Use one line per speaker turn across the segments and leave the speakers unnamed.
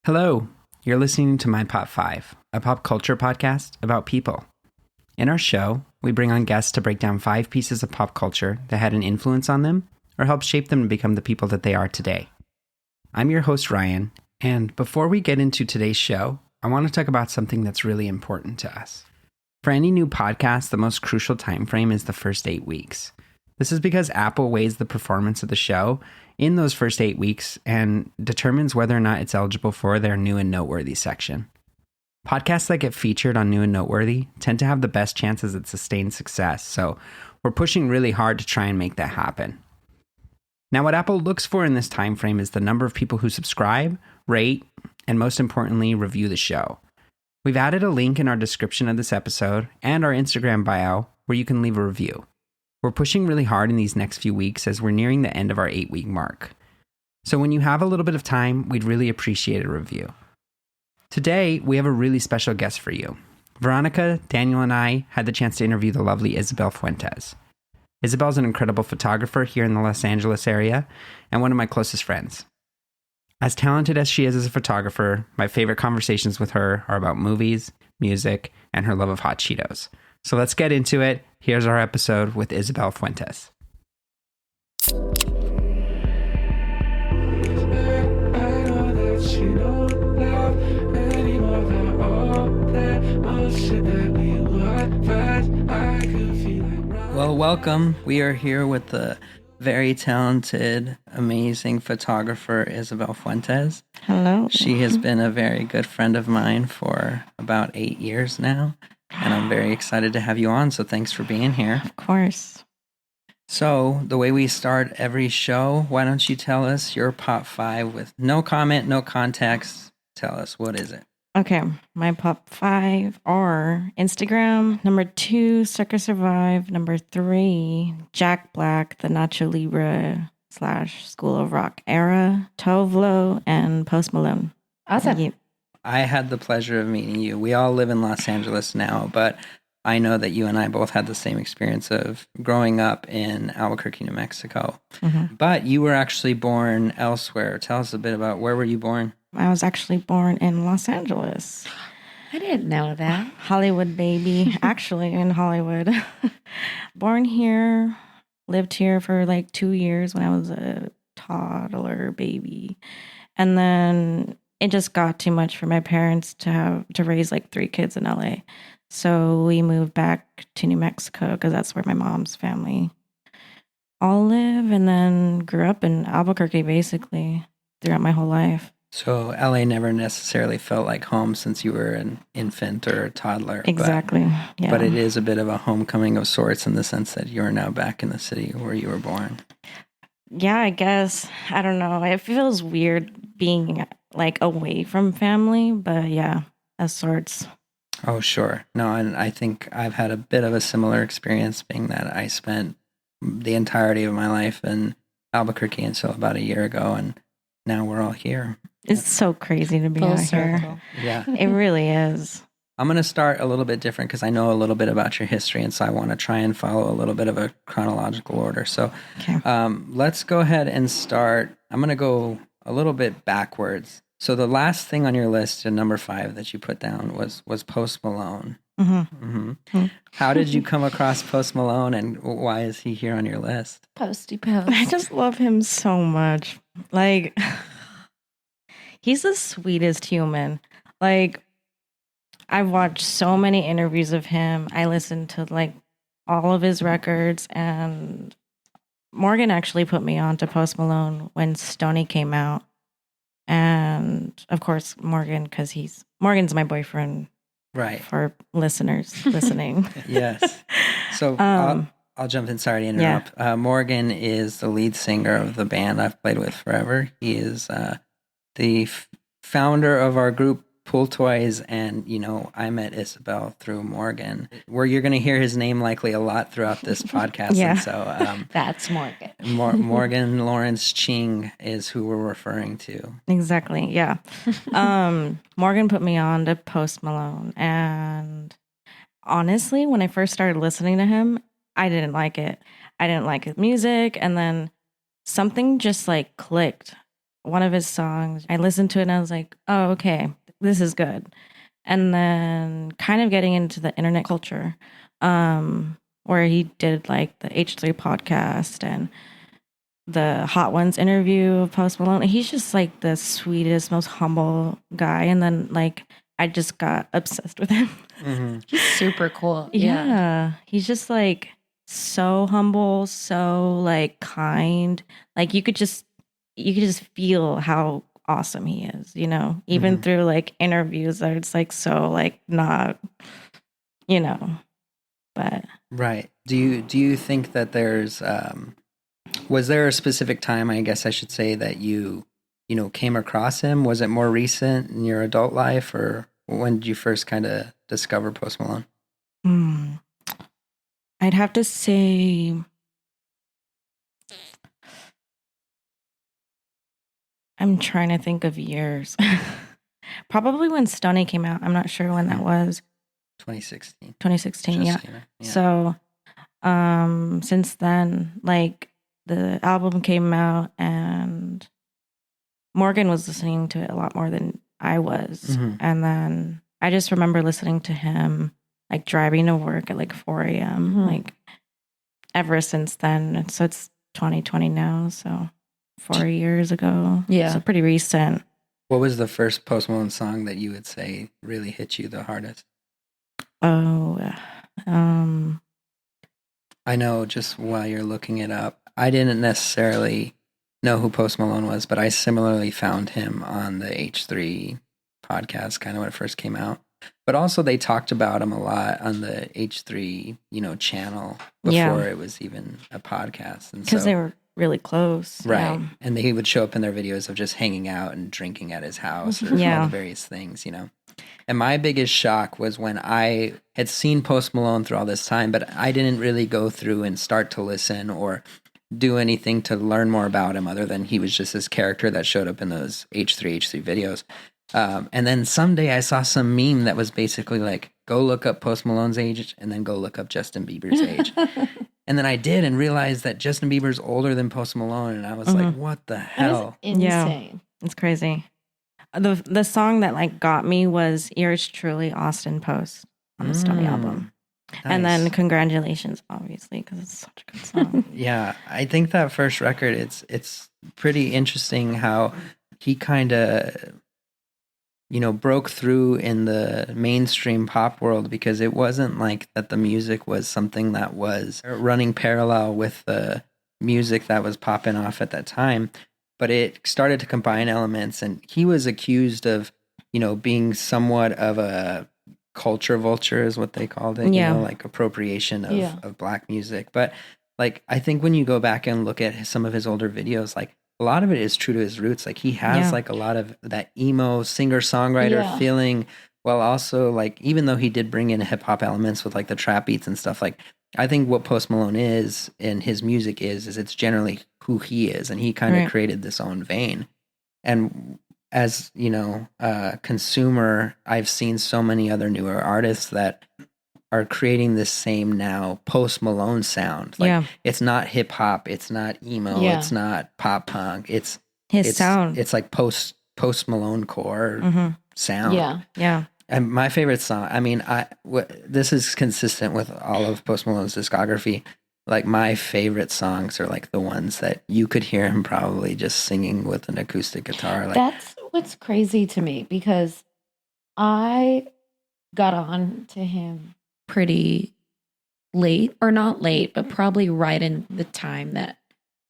Hello, you're listening to My Pop 5, a pop culture podcast about people. In our show, we bring on guests to break down 5 pieces of pop culture that had an influence on them or helped shape them to become the people that they are today. I'm your host, Ryan, and before we get into today's show, I want to talk about something that's really important to us. For any new podcast, the most crucial time frame is the first 8 weeks. This is because Apple weighs the performance of the show in those first 8 weeks and determines whether or not it's eligible for their new and noteworthy section. Podcasts that get featured on new and noteworthy tend to have the best chances at sustained success, so we're pushing really hard to try and make that happen. Now, what Apple looks for in this time frame is the number of people who subscribe, rate, and most importantly, review the show. We've added a link in our description of this episode and our Instagram bio where you can leave a review. We're pushing really hard in these next few weeks as we're nearing the end of our 8-week mark. So when you have a little bit of time, we'd really appreciate a review. Today, we have a really special guest for you. Veronica, Daniel, and I had the chance to interview the lovely Isabel Fuentes. Isabel's an incredible photographer here in the Los Angeles area and one of my closest friends. As talented as she is as a photographer, my favorite conversations with her are about movies, music, and her love of hot Cheetos. So let's get into it. Here's our episode with Isabel Fuentes. Well, welcome. We are here with the very talented, amazing photographer, Isabel Fuentes.
Hello.
She has been a very good friend of mine for about 8 years now. And I'm very excited to have you on, so thanks for being here.
Of course.
So, the way we start every show, why don't you tell us your Pop 5 with no comment, no context. Tell us, what is it?
Okay, my Pop 5 are Instagram, number 2, Circa Survive, number 3, Jack Black, the Nacho Libre / School of Rock era, Tove, and Post Malone.
Awesome.
Yeah.
I had the pleasure of meeting you. We all live in Los Angeles now, but I know that you and I both had the same experience of growing up in Albuquerque, New Mexico.
Mm-hmm.
But you were actually born elsewhere. Tell us a bit about where were you born?
I was actually born in Los Angeles.
I didn't know that.
Hollywood baby, actually in Hollywood. Born here, lived here for like 2 years when I was a toddler baby. And then it just got too much for my parents to raise like 3 kids in LA. So we moved back to New Mexico because that's where my mom's family all live, and then grew up in Albuquerque basically throughout my whole life.
So LA never necessarily felt like home since you were an infant or a toddler.
Exactly. Yeah.
But it is a bit of a homecoming of sorts in the sense that you are now back in the city where you were born.
Yeah, I guess. I don't know. It feels weird being like away from family, but yeah, of sorts.
Oh, sure. No, and I think I've had a bit of a similar experience, being that I spent the entirety of my life in Albuquerque until about a year ago, and now we're all here.
It's so crazy to be
Full
out
circle.
here.
Yeah.
It really is.
I'm going to start a little bit different because I know a little bit about your history, and so I want to try and follow a little bit of a chronological order. So
Okay.
let's go ahead and start. I'm going to go a little bit backwards. So the last thing on your list, number 5 that you put down was Post Malone.
Mm-hmm.
How did you come across Post Malone, and why is he here on your list?
Posty post.
I just love him so much. Like, he's the sweetest human. Like, I've watched so many interviews of him. I listened to like all of his records, and Morgan actually put me on to Post Malone when Stoney came out. And of course, Morgan, because Morgan's my boyfriend.
Right.
For listeners listening.
Yes. So I'll jump in. Sorry to interrupt. Yeah. Morgan is the lead singer of the band I've played with forever. He is the founder of our group Pool Toys, and I met Isabel through Morgan, where you're going to hear his name likely a lot throughout this podcast.
Yeah.
And so
That's Morgan.
Morgan Lawrence Ching is who we're referring to.
Exactly. Yeah. Morgan put me on to Post Malone, and honestly, when I first started listening to him, I didn't like it. I didn't like his music, and then something just like clicked. one of his songs, I listened to it and I was like, oh, okay, this is good. And then kind of getting into the internet culture, where he did like the H3 podcast and the Hot Ones interview of Post Malone. He's just like the sweetest, most humble guy. And then like I just got obsessed with him.
Mm-hmm.
He's super cool.
Yeah. He's just like so humble, so like kind. Like you could just feel how awesome he is, you know, even
Mhm.
through like interviews that it's like so like not, you know, but
Right. Do you think that there's was there a specific time, I guess I should say, that you came across him? Was it more recent in your adult life, or when did you first kind of discover Post Malone?
I'd have to say I'm trying to think of years. Probably when Stoney came out. I'm not sure when that was.
2016.
2016, yeah.
Just, yeah.
So, since then, like the album came out and Morgan was listening to it a lot more than I was.
Mhm.
And then I just remember listening to him like driving to work at like 4 a.m.
Mhm.
like ever since then. So it's 2020 now. So 4 years ago.
Yeah.
So pretty recent.
What was the first Post Malone song that you would say really hit you the hardest?
Oh,
I know, just while you're looking it up, I didn't necessarily know who Post Malone was, but I similarly found him on the H3 podcast kind of when it first came out. But also they talked about him a lot on the H3, channel before
Yeah.
it was even a podcast. And
because
so,
they were really close.
right.
Yeah.
And he would show up in their videos of just hanging out and drinking at his house or all
Yeah.
the various things. And my biggest shock was when I had seen Post Malone through all this time, but I didn't really go through and start to listen or do anything to learn more about him other than he was just this character that showed up in those H3 videos. And then someday I saw some meme that was basically like, go look up Post Malone's age and then go look up Justin Bieber's age. And then I did and realized that Justin Bieber's older than Post Malone. And I was like, what the hell?
That is insane.
It's crazy. The song that like got me was Yours Truly, Austin Post on the Stoney album. And then
Nice.
Congratulations, obviously, because it's such a good song.
Yeah, I think that first record, it's pretty interesting how he kind of, broke through in the mainstream pop world, because it wasn't like that the music was something that was running parallel with the music that was popping off at that time, but it started to combine elements, and he was accused of, being somewhat of a culture vulture is what they called it,
Yeah.
like appropriation of,
Yeah.
of black music. But like, I think when you go back and look at some of his older videos, like a lot of it is true to his roots. Like he has
Yeah.
like a lot of that emo singer-songwriter
Yeah.
feeling, while also like, even though he did bring in hip hop elements with like the trap beats and stuff, like I think what Post Malone is in his music is it's generally who he is, and he kind of
Right.
created this own vein. And as a consumer, I've seen so many other newer artists that are creating this same now Post Malone sound. Like
Yeah.
it's not hip hop, it's not emo,
Yeah.
it's not pop punk. It's
His sound.
It's like post Malone core
Mhm.
sound.
Yeah.
Yeah.
And my favorite song, I mean, this is consistent with all of Post Malone's discography. Like my favorite songs are like the ones that you could hear him probably just singing with an acoustic guitar. Like
That's what's crazy to me, because I got on to him pretty late, or not late, but probably right in the time that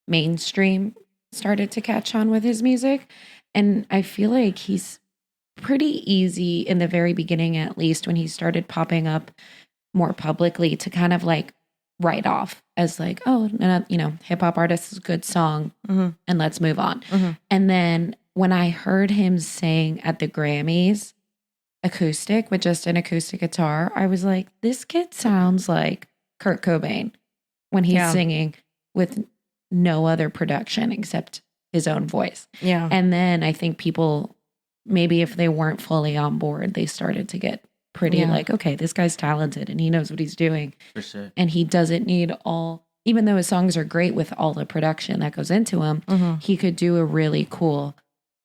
mainstream started to catch on with his music. And I feel like he's pretty easy in the very beginning, at least when he started popping up more publicly, to kind of like write off as like, oh, hip hop artist is a good song,
Mhm.
and let's move on.
Mhm.
And then when I heard him sing at the Grammys acoustic with just an acoustic guitar, I was like, this kid sounds like Kurt Cobain when he's
Yeah.
singing with no other production except his own voice.
Yeah.
And then I think people, maybe if they weren't fully on board, they started to get pretty
Yeah.
like, okay, this guy's talented and he knows what he's doing.
For sure.
And he doesn't need all even though his songs are great with all the production that goes into them, he could do a really cool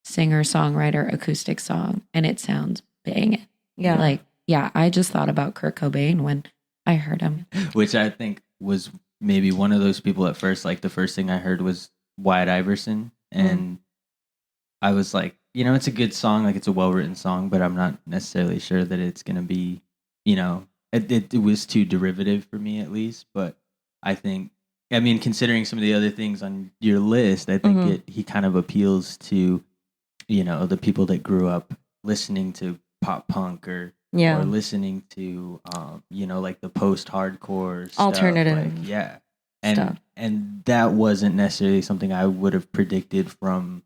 singer-songwriter acoustic song and it sounds banging.
Yeah.
Like, yeah, I just thought about Kurt Cobain when I heard him.
Which I think was maybe one of those people at first. Like the first thing I heard was Wyatt Iverson. And I was like, you know, it's a good song. Like it's a well-written song, but I'm not necessarily sure that it's going to be, you know, it was too derivative for me at least. But I think, I mean, considering some of the other things on your list, I think he kind of appeals to, you know, the people that grew up listening to pop punk or listening to, you know, like the post-hardcore stuff.
Alternative.
Like, yeah. And that wasn't necessarily something I would have predicted from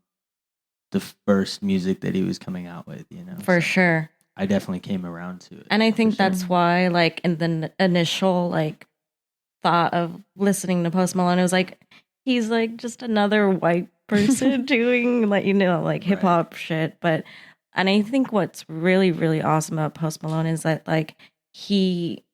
the first music that he was coming out with, you know.
For sure.
I definitely came around to it.
And I think that's why, like, in the initial, like, thought of listening to Post Malone, it was like, he's, like, just another white person doing, like, you know, like, hip-hop shit. But, and I think what's really, really awesome about Post Malone is that, like, he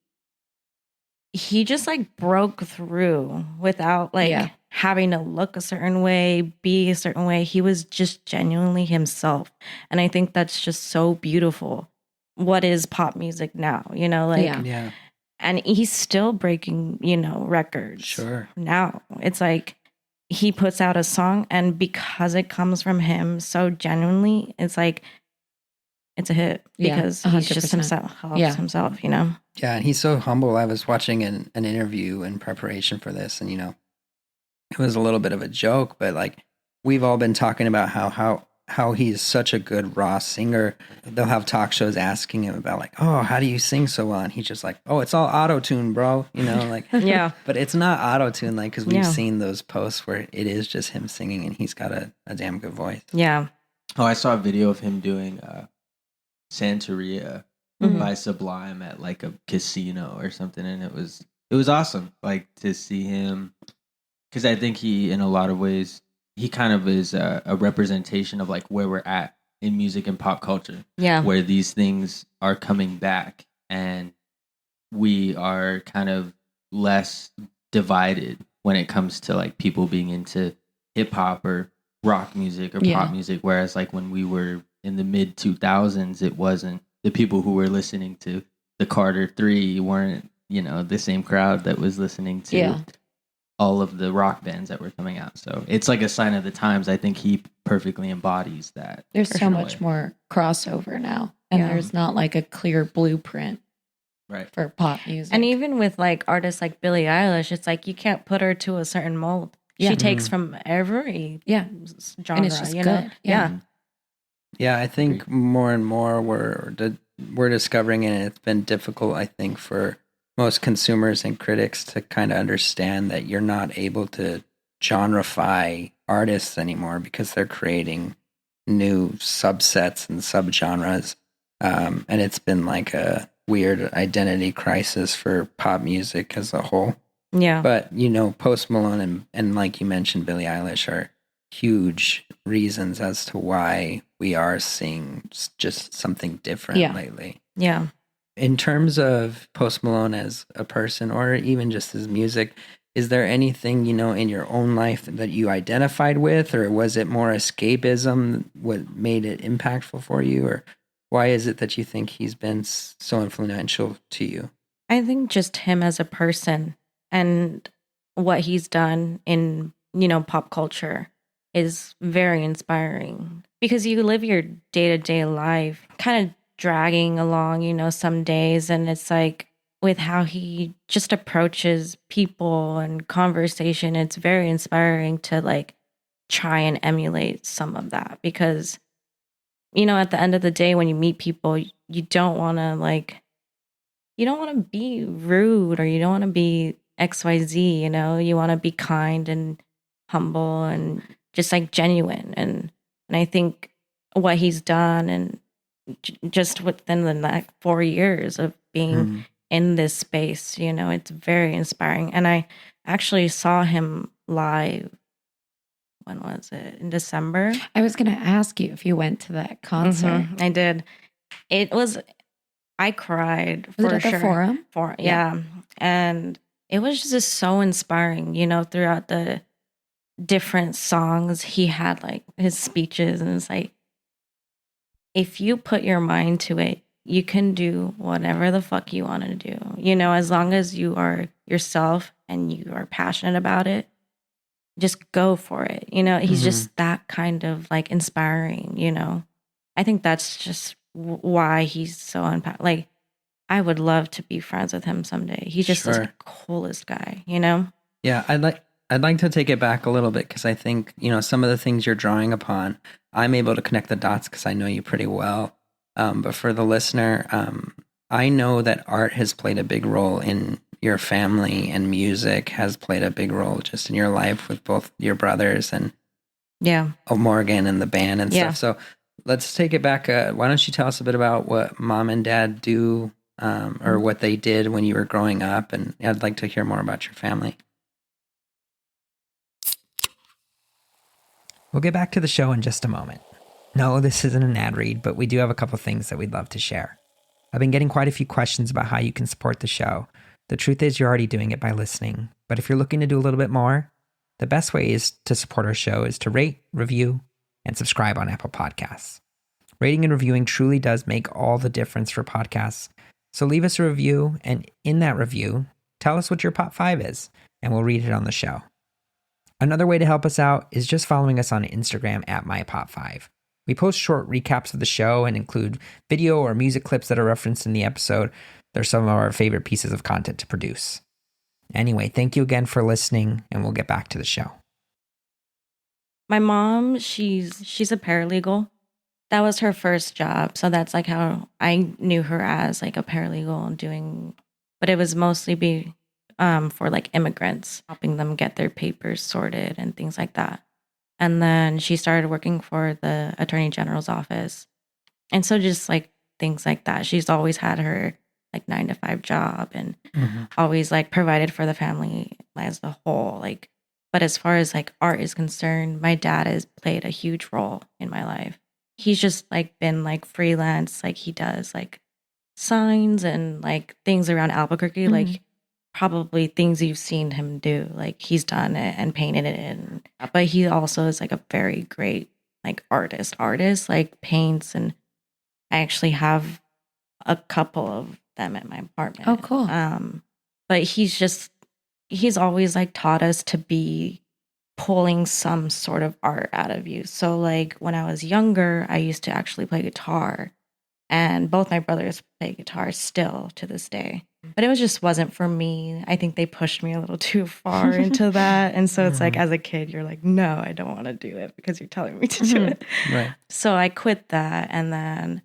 just, like, broke through without, like, having to look a certain way, be a certain way. He was just genuinely himself. And I think that's just so beautiful. What is pop music now? You know, like, and he's still breaking, you know, records now. It's like he puts out a song and because it comes from him so genuinely, it's like, it's a hit because he's just himself, you know?
Yeah, and he's so humble. I was watching an interview in preparation for this, and, you know, it was a little bit of a joke, but, like, we've all been talking about how he's such a good raw singer. They'll have talk shows asking him about, like, oh, how do you sing so well? And he's just like, oh, it's all auto-tune, bro. You know, like, but it's not auto-tune, like, because we've seen those posts where it is just him singing and he's got a damn good voice.
Yeah.
Oh, I saw a video of him doing Santeria by Sublime at, like, a casino or something, and it was awesome, like, to see him, because I think he, in a lot of ways, he kind of is a representation of, like, where we're at in music and pop culture.
Yeah.
Where these things are coming back and we are kind of less divided when it comes to, like, people being into hip hop or rock music or pop music. Whereas, like, when we were in the mid 2000s, it wasn't the people who were listening to the Carter 3 weren't, you know, the same crowd that was listening to all of the rock bands that were coming out. So it's like a sign of the times. I think he perfectly embodies that.
There's so much more crossover now. And there's not like a clear blueprint for pop music.
And even with like artists like Billie Eilish, it's like you can't put her to a certain mold. She takes from every genre,
and it's just
you
good.
know? Yeah.
Yeah, I think more and more we're discovering it, and it's been difficult, I think, for most consumers and critics to kind of understand that you're not able to genreify artists anymore because they're creating new subsets and subgenres. And it's been like a weird identity crisis for pop music as a whole.
Yeah.
But, you know, Post Malone and like you mentioned, Billie Eilish are huge reasons as to why we are seeing just something different lately.
Yeah.
In terms of Post Malone as a person or even just his music, is there anything, you know, in your own life that you identified with, or was it more escapism what made it impactful for you, or why is it that you think he's been so influential to you?
I think just him as a person and what he's done in, you know, pop culture is very inspiring because you live your day-to-day life kind of dragging along, you know, some days, and it's like with how he just approaches people and conversation, it's very inspiring to like try and emulate some of that because, you know, at the end of the day, when you meet people, you don't want to be rude or you don't want to be XYZ, you know, you want to be kind and humble and just like genuine. And I think what he's done and just within the next 4 years of being in this space, you know, it's very inspiring. And I actually saw him live. When was it? In December?
I was going to ask you if you went to that concert.
I did. I cried
Was
for
it at
sure.
the Forum?
Yeah. And it was just so inspiring, you know, throughout the different songs. He had like his speeches, and it's like, if you put your mind to it, you can do whatever the fuck you want to do, you know, as long as you are yourself and you are passionate about it, just go for it. You know, he's just that kind of like inspiring, you know. I think that's just why he's so like, I would love to be friends with him someday. He's just the coolest guy, you know?
Yeah, I'd like to take it back a little bit, because I think, you know, some of the things you're drawing upon, I'm able to connect the dots because I know you pretty well. But for the listener, I know that art has played a big role in your family, and music has played a big role just in your life with both your brothers and Morgan and the band and stuff. So let's take it back. Why don't you tell us a bit about what mom and dad do, or what they did when you were growing up? And I'd like to hear more about your family. We'll get back to the show in just a moment. No, this isn't an ad read, but we do have a couple things that we'd love to share. I've been getting quite a few questions about how you can support the show. The truth is, you're already doing it by listening. But if you're looking to do a little bit more, the best way is to support our show is to rate, review, and subscribe on Apple Podcasts. Rating and reviewing truly does make all the difference for podcasts. So leave us a review, and in that review, tell us what your Pop 5 is, and we'll read it on the show. Another way to help us out is just following us on Instagram at MyPop5. We post short recaps of the show and include video or music clips that are referenced in the episode. They're some of our favorite pieces of content to produce. Anyway, thank you again for listening, and we'll get back to the show.
My mom, she's a paralegal. That was her first job. So that's like how I knew her, as like a paralegal doing, but it was mostly for like immigrants, helping them get their papers sorted and things like that. And then she started working for the Attorney General's office. And so just like things like that. She's always had her like 9-to-5 job, and always like provided for the family as a whole. Like, but as far as like art is concerned, my dad has played a huge role in my life. He's just like been like freelance, like he does like signs and like things around Albuquerque, like probably things you've seen him do. Like he's done it and painted it in. But he also is like a very great like artist, like paints, and I actually have a couple of them at my apartment.
Oh, cool.
But he's always like taught us to be pulling some sort of art out of you. So like when I was younger, I used to actually play guitar, and both my brothers play guitar still to this day. But it wasn't for me. I think they pushed me a little too far into that. And so it's like, as a kid, you're like, no, I don't want to do it because you're telling me to do it.
Right.
So I quit that. And then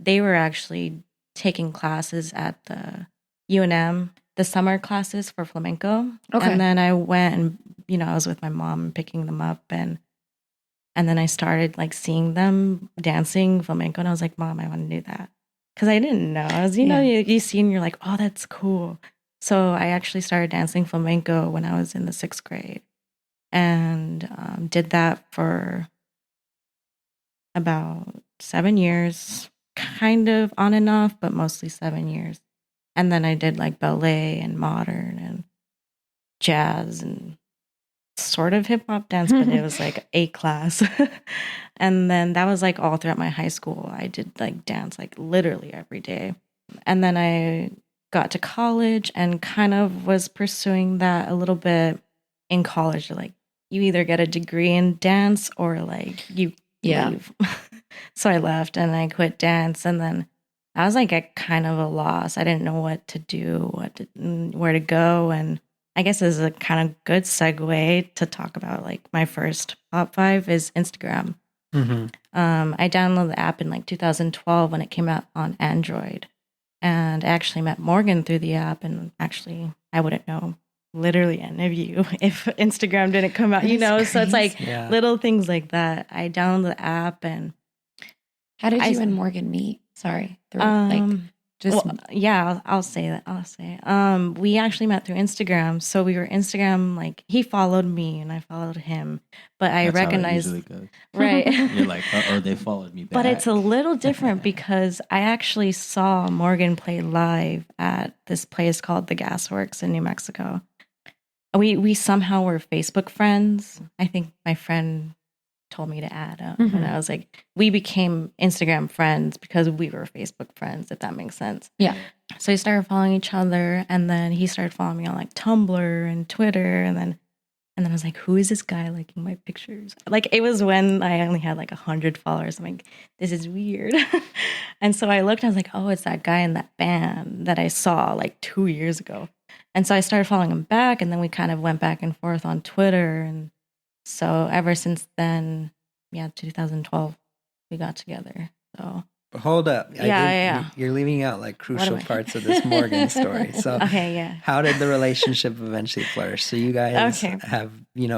they were actually taking classes at the UNM, the summer classes for flamenco.
Okay.
And then I went and, you know, I was with my mom picking them up. And then I started like seeing them dancing flamenco. And I was like, Mom, I want to do that. Because I didn't know. I was, you know, you see and you're like, oh, that's cool. So I actually started dancing flamenco when I was in the 6th grade, and did that for about 7 years, kind of on and off, but mostly 7 years. And then I did like ballet and modern and jazz and sort of hip hop dance, but it was like a class. And then that was like all throughout my high school. I did like dance like literally every day. And then I got to college and kind of was pursuing that a little bit in college. Like you either get a degree in dance or like you leave. So I left and I quit dance, and then I was like at kind of a loss. I didn't know what to do, where to go. And I guess this is a kind of good segue to talk about like my first Pop 5 is Instagram. I downloaded the app in like 2012 when it came out on Android, and I actually met Morgan through the app. And actually, I wouldn't know literally any of you if Instagram didn't come out, you know. Crazy. So it's like little things like that. I downloaded the app. And
how did you and Morgan meet? Sorry, Just
Well, yeah, I'll say that. We actually met through Instagram. So we were Instagram, like he followed me and I followed him. But I
That's
recognized,
how it usually goes.
right.
You're like, oh, they followed me back.
But it's a little different because I actually saw Morgan play live at this place called the Gasworks in New Mexico. We somehow were Facebook friends. I think my friend told me to add him. And I was like, we became Instagram friends because we were Facebook friends, if that makes sense.
Yeah.
So we started following each other, and then he started following me on like Tumblr and Twitter, and then I was like, who is this guy liking my pictures? Like, it was when I only had like 100 followers. I'm like, this is weird. And so I looked and I was like, oh, it's that guy in that band that I saw like 2 years ago. And so I started following him back, and then we kind of went back and forth on Twitter. And so ever since then, 2012, we got together. So
But hold up.
Yeah.
You're leaving out like crucial
am I-
parts of this Morgan story. So
okay, yeah.
how did the relationship eventually flourish? So you guys
Okay.
have,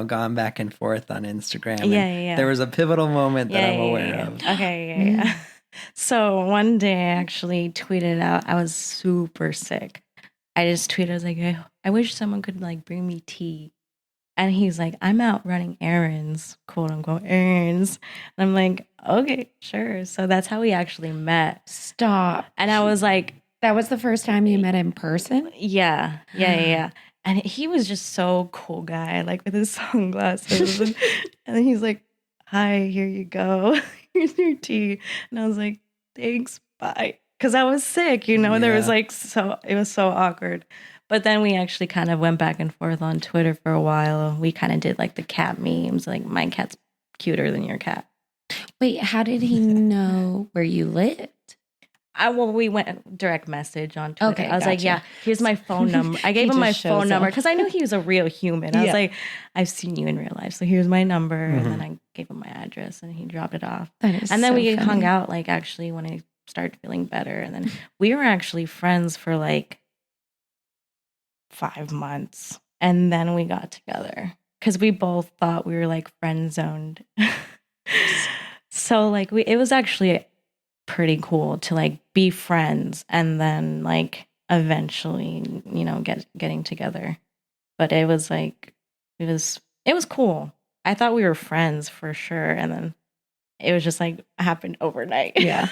gone back and forth on Instagram. and
Yeah.
There was a pivotal moment that I'm aware of.
Okay, yeah. So one day I actually tweeted out, I was super sick. I just tweeted, I was like, I wish someone could like bring me tea. And he's like, I'm out running errands, quote unquote errands. And I'm like, okay, sure. So that's how we actually met.
stop.
And I was like,
That was the first time you met in person?
yeah. And he was just so cool guy, like with his sunglasses. and then he's like, hi, here you go. Here's your tea. And I was like, thanks, bye. Because I was sick, there was
Yeah.
it was so awkward. But then we actually kind of went back and forth on Twitter for a while. We kind of did like the cat memes, like my cat's cuter than your cat.
Wait, how did he know where you lived?
We went direct message on Twitter.
Okay,
I was like,
gotcha.
yeah, here's my phone number. I gave
He
him my
just shows
phone number
up.
because I knew he was a real human. I was
Yeah.
like, I've seen you in real life. So here's my number. And
Mhm.
then I gave him my address and he dropped it off.
That is
And then
so
we hung
funny.
out like actually when I started feeling better. And then we were actually friends for like 5 months. And then we got together because we both thought we were like friend zoned. So like it was actually pretty cool to like be friends and then like eventually, getting together. But it was like it was cool. I thought we were friends for sure. And then it was just like happened overnight.
Yeah.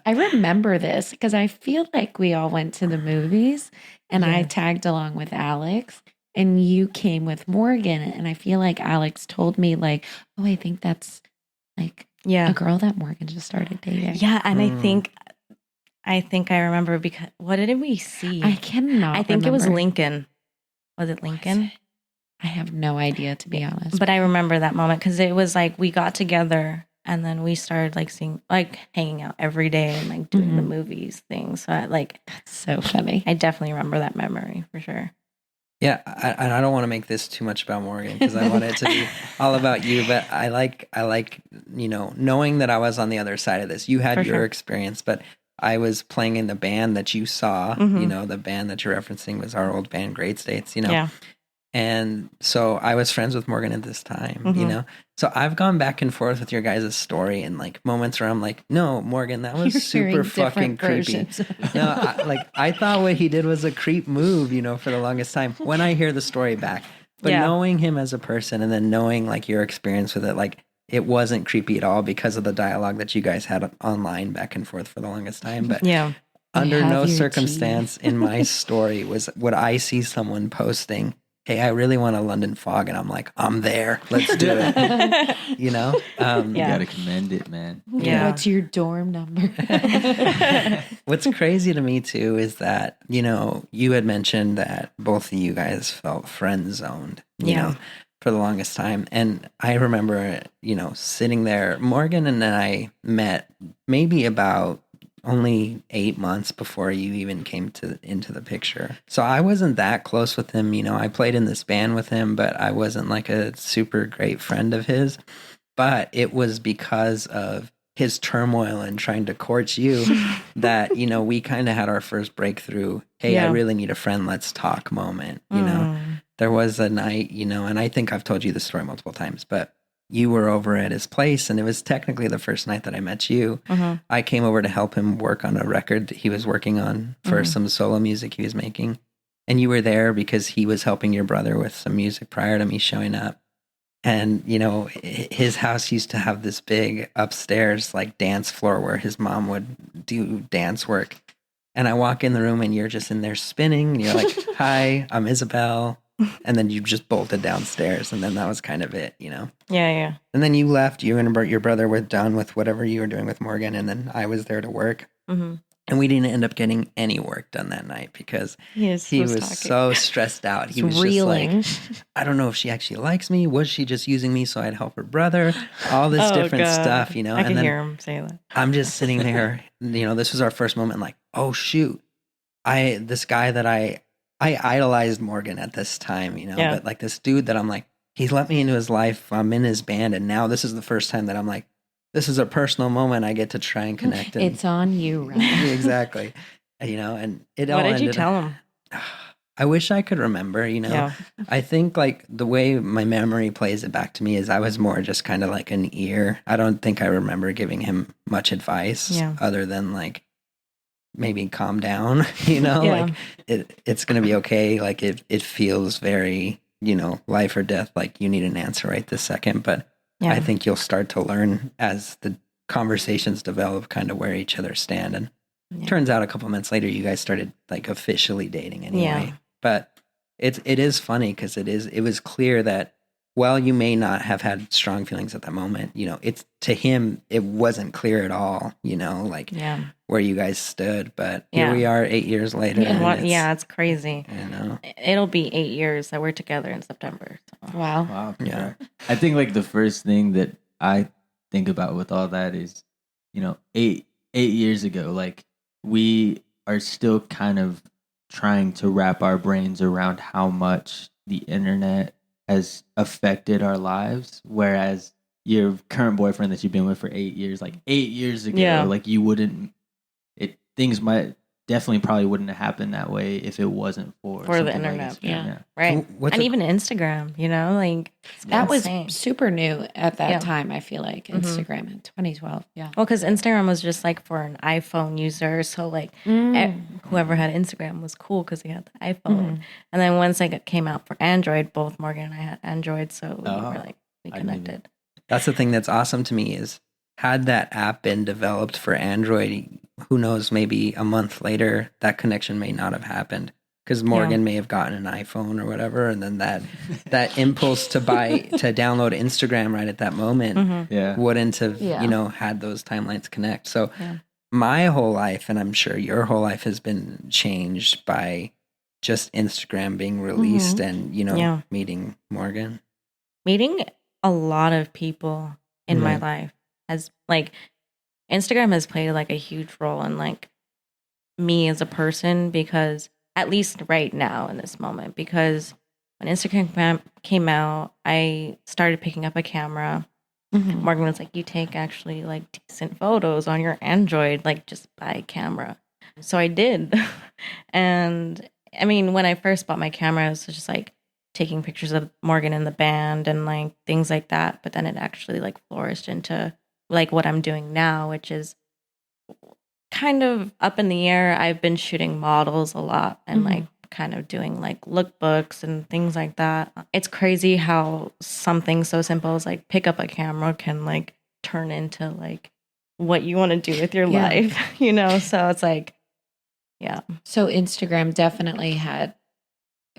I remember this because I feel like we all went to the movies and I
Yeah.
tagged along with Alex and you came with Morgan. And I feel like Alex told me like, oh, I think that's like
Yeah.
a girl that Morgan just started dating.
Yeah. And
Hmm.
I think I remember because what did we see?
I cannot
I think it was
remember.
Lincoln. Was it Lincoln?
I have no idea, to be honest.
But I remember that moment because it was like we got together and then we started like hanging out every day and like doing the movies thing. So
That's so funny.
I definitely remember that memory for sure.
Yeah, I don't want to make this too much about Morgan because I want it to be all about you. But I like knowing that I was on the other side of this. You had
For
your
sure.
experience, but I was playing in the band that you saw.
Mhm.
The band that you're referencing was our old band, Great States.
Yeah.
And so I was friends with Morgan at this time.
Mhm.
So I've gone back and forth with your guys' story and like moments where I'm like, no, Morgan, that was
You're
super
hearing
fucking
different
creepy.
versions.
No, I thought what he did was a creep move, for the longest time when I hear the story back. But
Yeah.
knowing him as a person and then knowing like your experience with it, like it wasn't creepy at all because of the dialogue that you guys had online back and forth for the longest time. But
Yeah.
under
have
no
your
circumstance in my story would I see someone posting, hey, I really want a London fog. And I'm like, I'm there. Let's do it.
You
Yeah.
gotta commend it, man.
Yeah.
What's your dorm number?
What's crazy to me too is that, you had mentioned that both of you guys felt friend zoned,
Yeah.
for the longest time. And I remember, sitting there, Morgan and I met maybe about only 8 months before you even came into the picture. So I wasn't that close with him. I played in this band with him, but I wasn't like a super great friend of his. But it was because of his turmoil and trying to court you that, we kind of had our first breakthrough. Hey, I
Yeah.
really need a friend. Let's talk moment. There was a night, and I think I've told you this story multiple times, but you were over at his place, and it was technically the first night that I met you. I came over to help him work on a record that he was working on for some solo music he was making. And you were there because he was helping your brother with some music prior to me showing up. And, you know, his house used to have this big upstairs, like, dance floor where his mom would do dance work. And I walk in the room and you're just in there spinning. And you're like, hi, I'm Isabel. And then you just bolted downstairs. And then that was kind of it, you know?
Yeah.
And then you left. You and your brother were done with whatever you were doing with Morgan. And then I was there to work. And we didn't end up getting any work done that night because he was so stressed out. He was
reeling.
just like, I don't know if she actually likes me. Was she just using me so I'd help her brother? All this different stuff, you know?
I can hear him say that.
I'm just sitting there, you know, this was our first moment, like, oh, shoot. This guy that I idolized Morgan at this time, you know, but like this dude that I'm like, he's let me into his life. I'm in his band. And now this is the first time that I'm like, this is a personal moment. I get to try and connect. And,
it's on you, right?
Exactly. You know, and it all
What did
ended
you tell him?
I wish I could remember, you know.
Yeah.
I think like the way my memory plays it back to me is I was more just kind of like an ear. I don't think I remember giving him much advice other than like maybe calm down, you know, like it's going to be okay. Like it feels very, you know, life or death. Like you need an answer right this second. But I think you'll start to learn as the conversations develop kind of where each other stand. And turns out a couple months later, you guys started like officially dating anyway.
Yeah.
But it is funny because it was clear that while you may not have had strong feelings at that moment, you know, it's to him, it wasn't clear at all, you know, like where you guys stood. But here we are 8 years later.
It's crazy.
You know,
it'll be 8 years that we're together in September. So.
Wow.
Yeah. I think like the first thing that I think about with all that is, you know, eight years ago, like we are still kind of trying to wrap our brains around how much the internet has affected our lives, whereas your current boyfriend that you've been with for 8 years, like 8 years ago, like you wouldn't, things might definitely probably wouldn't have happened that way if it wasn't for
the internet.
Like
right. And even Instagram, you know, like
that was super new at that time. I feel like Instagram in 2012. Yeah.
Well, because Instagram was just like for an iPhone user, so like whoever had Instagram was cool because they had the iPhone. And then once it came out for Android, both Morgan and I had Android, so we were like we connected.
That's the thing that's awesome to me is had that app been developed for Android, who knows, maybe a month later, that connection may not have happened because Morgan may have gotten an iPhone or whatever. And then that impulse to download Instagram right at that moment wouldn't have, you know, had those timelines connect. So my whole life, and I'm sure your whole life has been changed by just Instagram being released and, you know, meeting Morgan.
Meeting a lot of people in my life has like, Instagram has played like a huge role in like me as a person because at least right now in this moment, because when Instagram came out, I started picking up a camera. Morgan was like, you take actually like decent photos on your Android, like just buy a camera. So I did. And I mean, when I first bought my camera, it was just like taking pictures of Morgan and the band and like things like that. But then it actually like flourished into like what I'm doing now, which is kind of up in the air. I've been shooting models a lot and like kind of doing like lookbooks and things like that. It's crazy how something so simple as like pick up a camera can like turn into like what you want to do with your life, you know? So it's like,
So Instagram definitely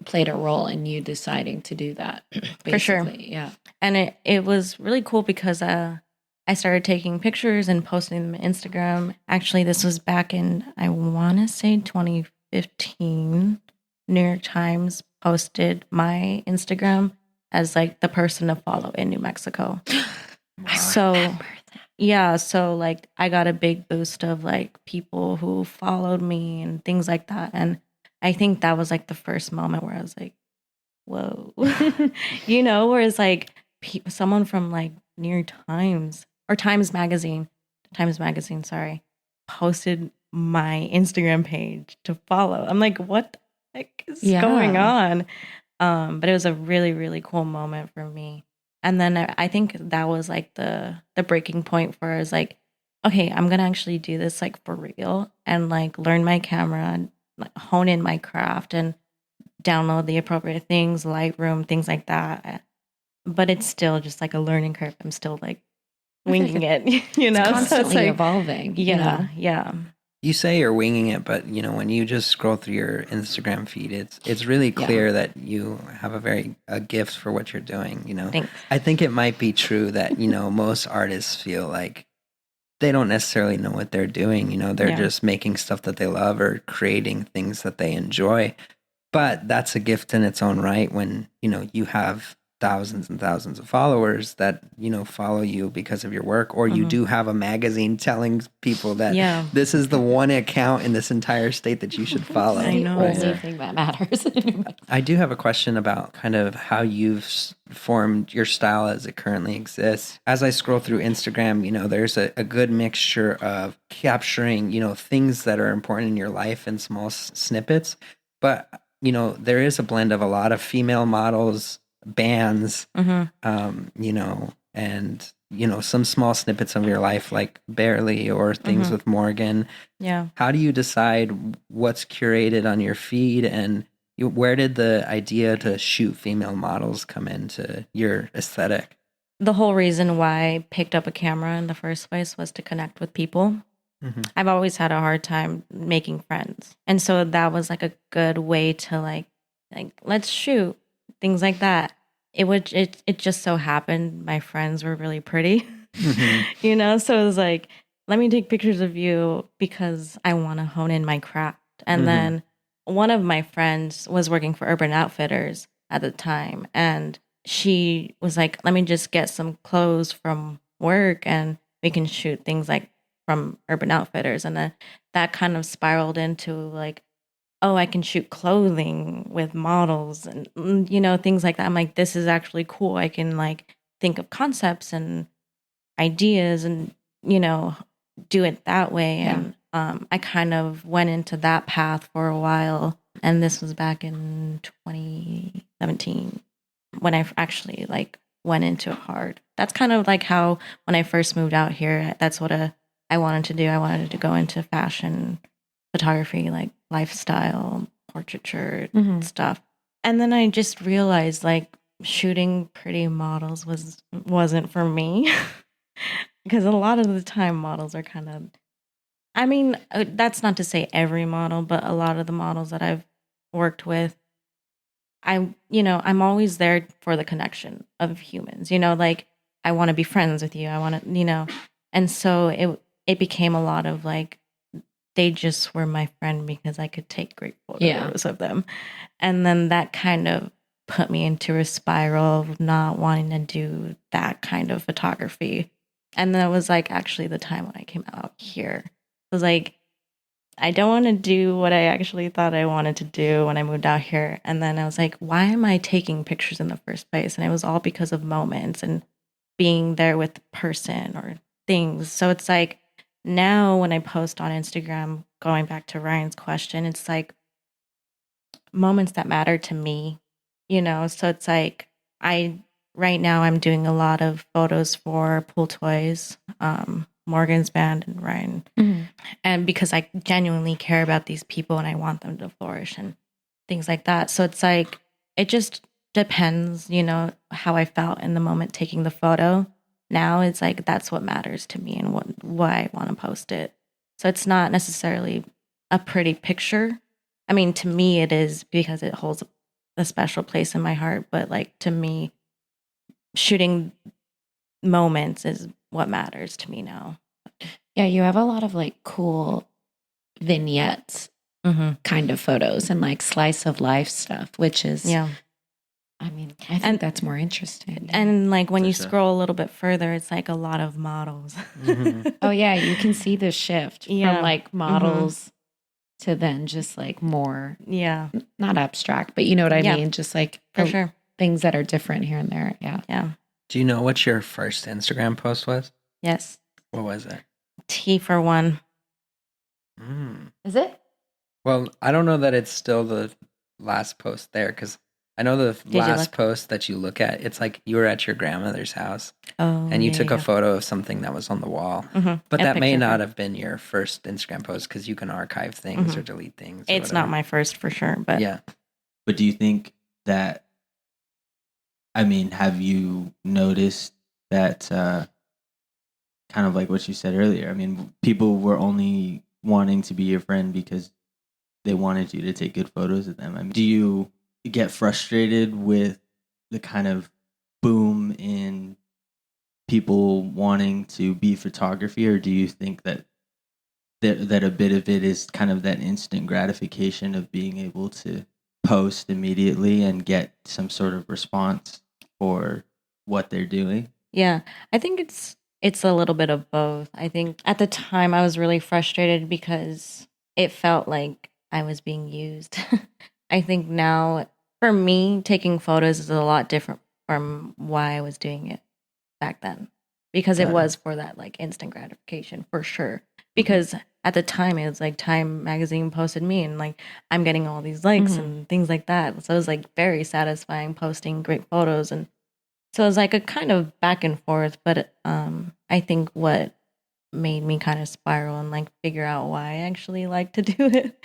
played a role in you deciding to do that. Basically.
For sure.
Yeah.
And it was really cool because I started taking pictures and posting them on Instagram. Actually, this was back in, I want to say 2015. New York Times posted my Instagram as like the person to follow in New Mexico. So like I got a big boost of like people who followed me and things like that. And I think that was like the first moment where I was like, whoa, you know, whereas like someone from like New York Times or Times Magazine, sorry, posted my Instagram page to follow. I'm like, what the heck is going on? But it was a really, really cool moment for me. And then I think that was like the breaking point for us, like, okay, I'm gonna actually do this like for real and like learn my camera and like hone in my craft and download the appropriate things, Lightroom, things like that. But it's still just like a learning curve. I'm still like winging it, you know?
It's
So
constantly
like,
evolving.
yeah,
You know?
yeah.
You say you're winging it, but you know when you just scroll through your Instagram feed, it's really clear that you have a gift for what you're doing. You know,
Thanks.
I think it might be true that most artists feel like they don't necessarily know what they're doing. You know, they're
Yeah.
just making stuff that they love or creating things that they enjoy. But that's a gift in its own right when you have thousands and thousands of followers that follow you because of your work, or you do have a magazine telling people that this is the one account in this entire state that you should follow.
I know.
It's the only thing that matters.
I do have a question about kind of how you've formed your style as it currently exists. As I scroll through Instagram, there's a good mixture of capturing things that are important in your life in small snippets, but there is a blend of a lot of female models, bands, and some small snippets of your life, like Barely or things with Morgan.
Yeah.
How do you decide what's curated on your feed, and where did the idea to shoot female models come into your aesthetic?
The whole reason why I picked up a camera in the first place was to connect with people. I've always had a hard time making friends. And so that was like a good way to like let's shoot, things like that. It just so happened my friends were really pretty. So it was like, let me take pictures of you because I want to hone in my craft. And then one of my friends was working for Urban Outfitters at the time, and she was like, let me just get some clothes from work and we can shoot things like from Urban Outfitters. And then that kind of spiraled into like, oh, I can shoot clothing with models and, things like that. I'm like, this is actually cool. I can like think of concepts and ideas and, do it that way.
Yeah.
And I kind of went into that path for a while. And this was back in 2017 when I actually like went into it hard. That's kind of like how when I first moved out here, that's what I wanted to do. I wanted to go into fashion photography, like lifestyle, portraiture stuff. And then I just realized like shooting pretty models wasn't for me. Because a lot of the time models are kind of, I mean, that's not to say every model, but a lot of the models that I've worked with, I'm always there for the connection of humans, like I want to be friends with you. I want to, and so it became a lot of like, they just were my friend because I could take great photos of them. And then that kind of put me into a spiral of not wanting to do that kind of photography. And that was like actually the time when I came out here. It was like, I don't want to do what I actually thought I wanted to do when I moved out here. And then I was like, why am I taking pictures in the first place? And it was all because of moments and being there with the person or things. So it's like now when I post on Instagram, going back to Ryan's question, it's like moments that matter to me, So it's like right now I'm doing a lot of photos for Pool Toys, Morgan's band and Ryan. And because I genuinely care about these people and I want them to flourish and things like that. So it's like, it just depends, how I felt in the moment taking the photo. Now it's like, that's what matters to me and why I want to post it. So it's not necessarily a pretty picture. I mean, to me it is because it holds a special place in my heart. But like to me, shooting moments is what matters to me now.
Yeah, you have a lot of like cool vignettes kind of photos and like slice of life stuff, which is, I mean, I think that's more interesting.
And like when you scroll a little bit further, it's like a lot of models.
Oh yeah, you can see the shift from like models to then just like more, not abstract, but you know what I mean? Just like
for sure
things that are different here and there. Yeah.
Yeah.
Do you know what your first Instagram post was?
Yes.
What was it?
T for one.
Is it?
Well, I don't know that it's still the last post there because I know the
you
last
look?
post that you look at, it's like you were at your grandmother's house
Oh,
and you
yeah,
took a
yeah.
photo of something that was on the wall.
Mhm.
But
A
that may
picture of
not
her.
have been your first Instagram post because you can archive things or delete things. Or
It's not
whatever.
my first for sure, but
Yeah.
But do you think that, I mean, have you noticed that kind of like what you said earlier? I mean, people were only wanting to be your friend because they wanted you to take good photos of them. I mean, do you get frustrated with the kind of boom in people wanting to be photography, or do you think that that a bit of it is kind of that instant gratification of being able to post immediately and get some sort of response for what they're doing?
yeah, I think it's a little bit of both. I think at the time I was really frustrated because it felt like I was being used. I think now for me taking photos is a lot different from why I was doing it back then because it
Got it.
was for that like instant gratification for sure. Because at the time it was like Time magazine posted me and like I'm getting all these likes and things like that. So it was like very satisfying posting great photos, and so it was like a kind of back and forth, but I think what made me kind of spiral and like figure out why I actually like to do it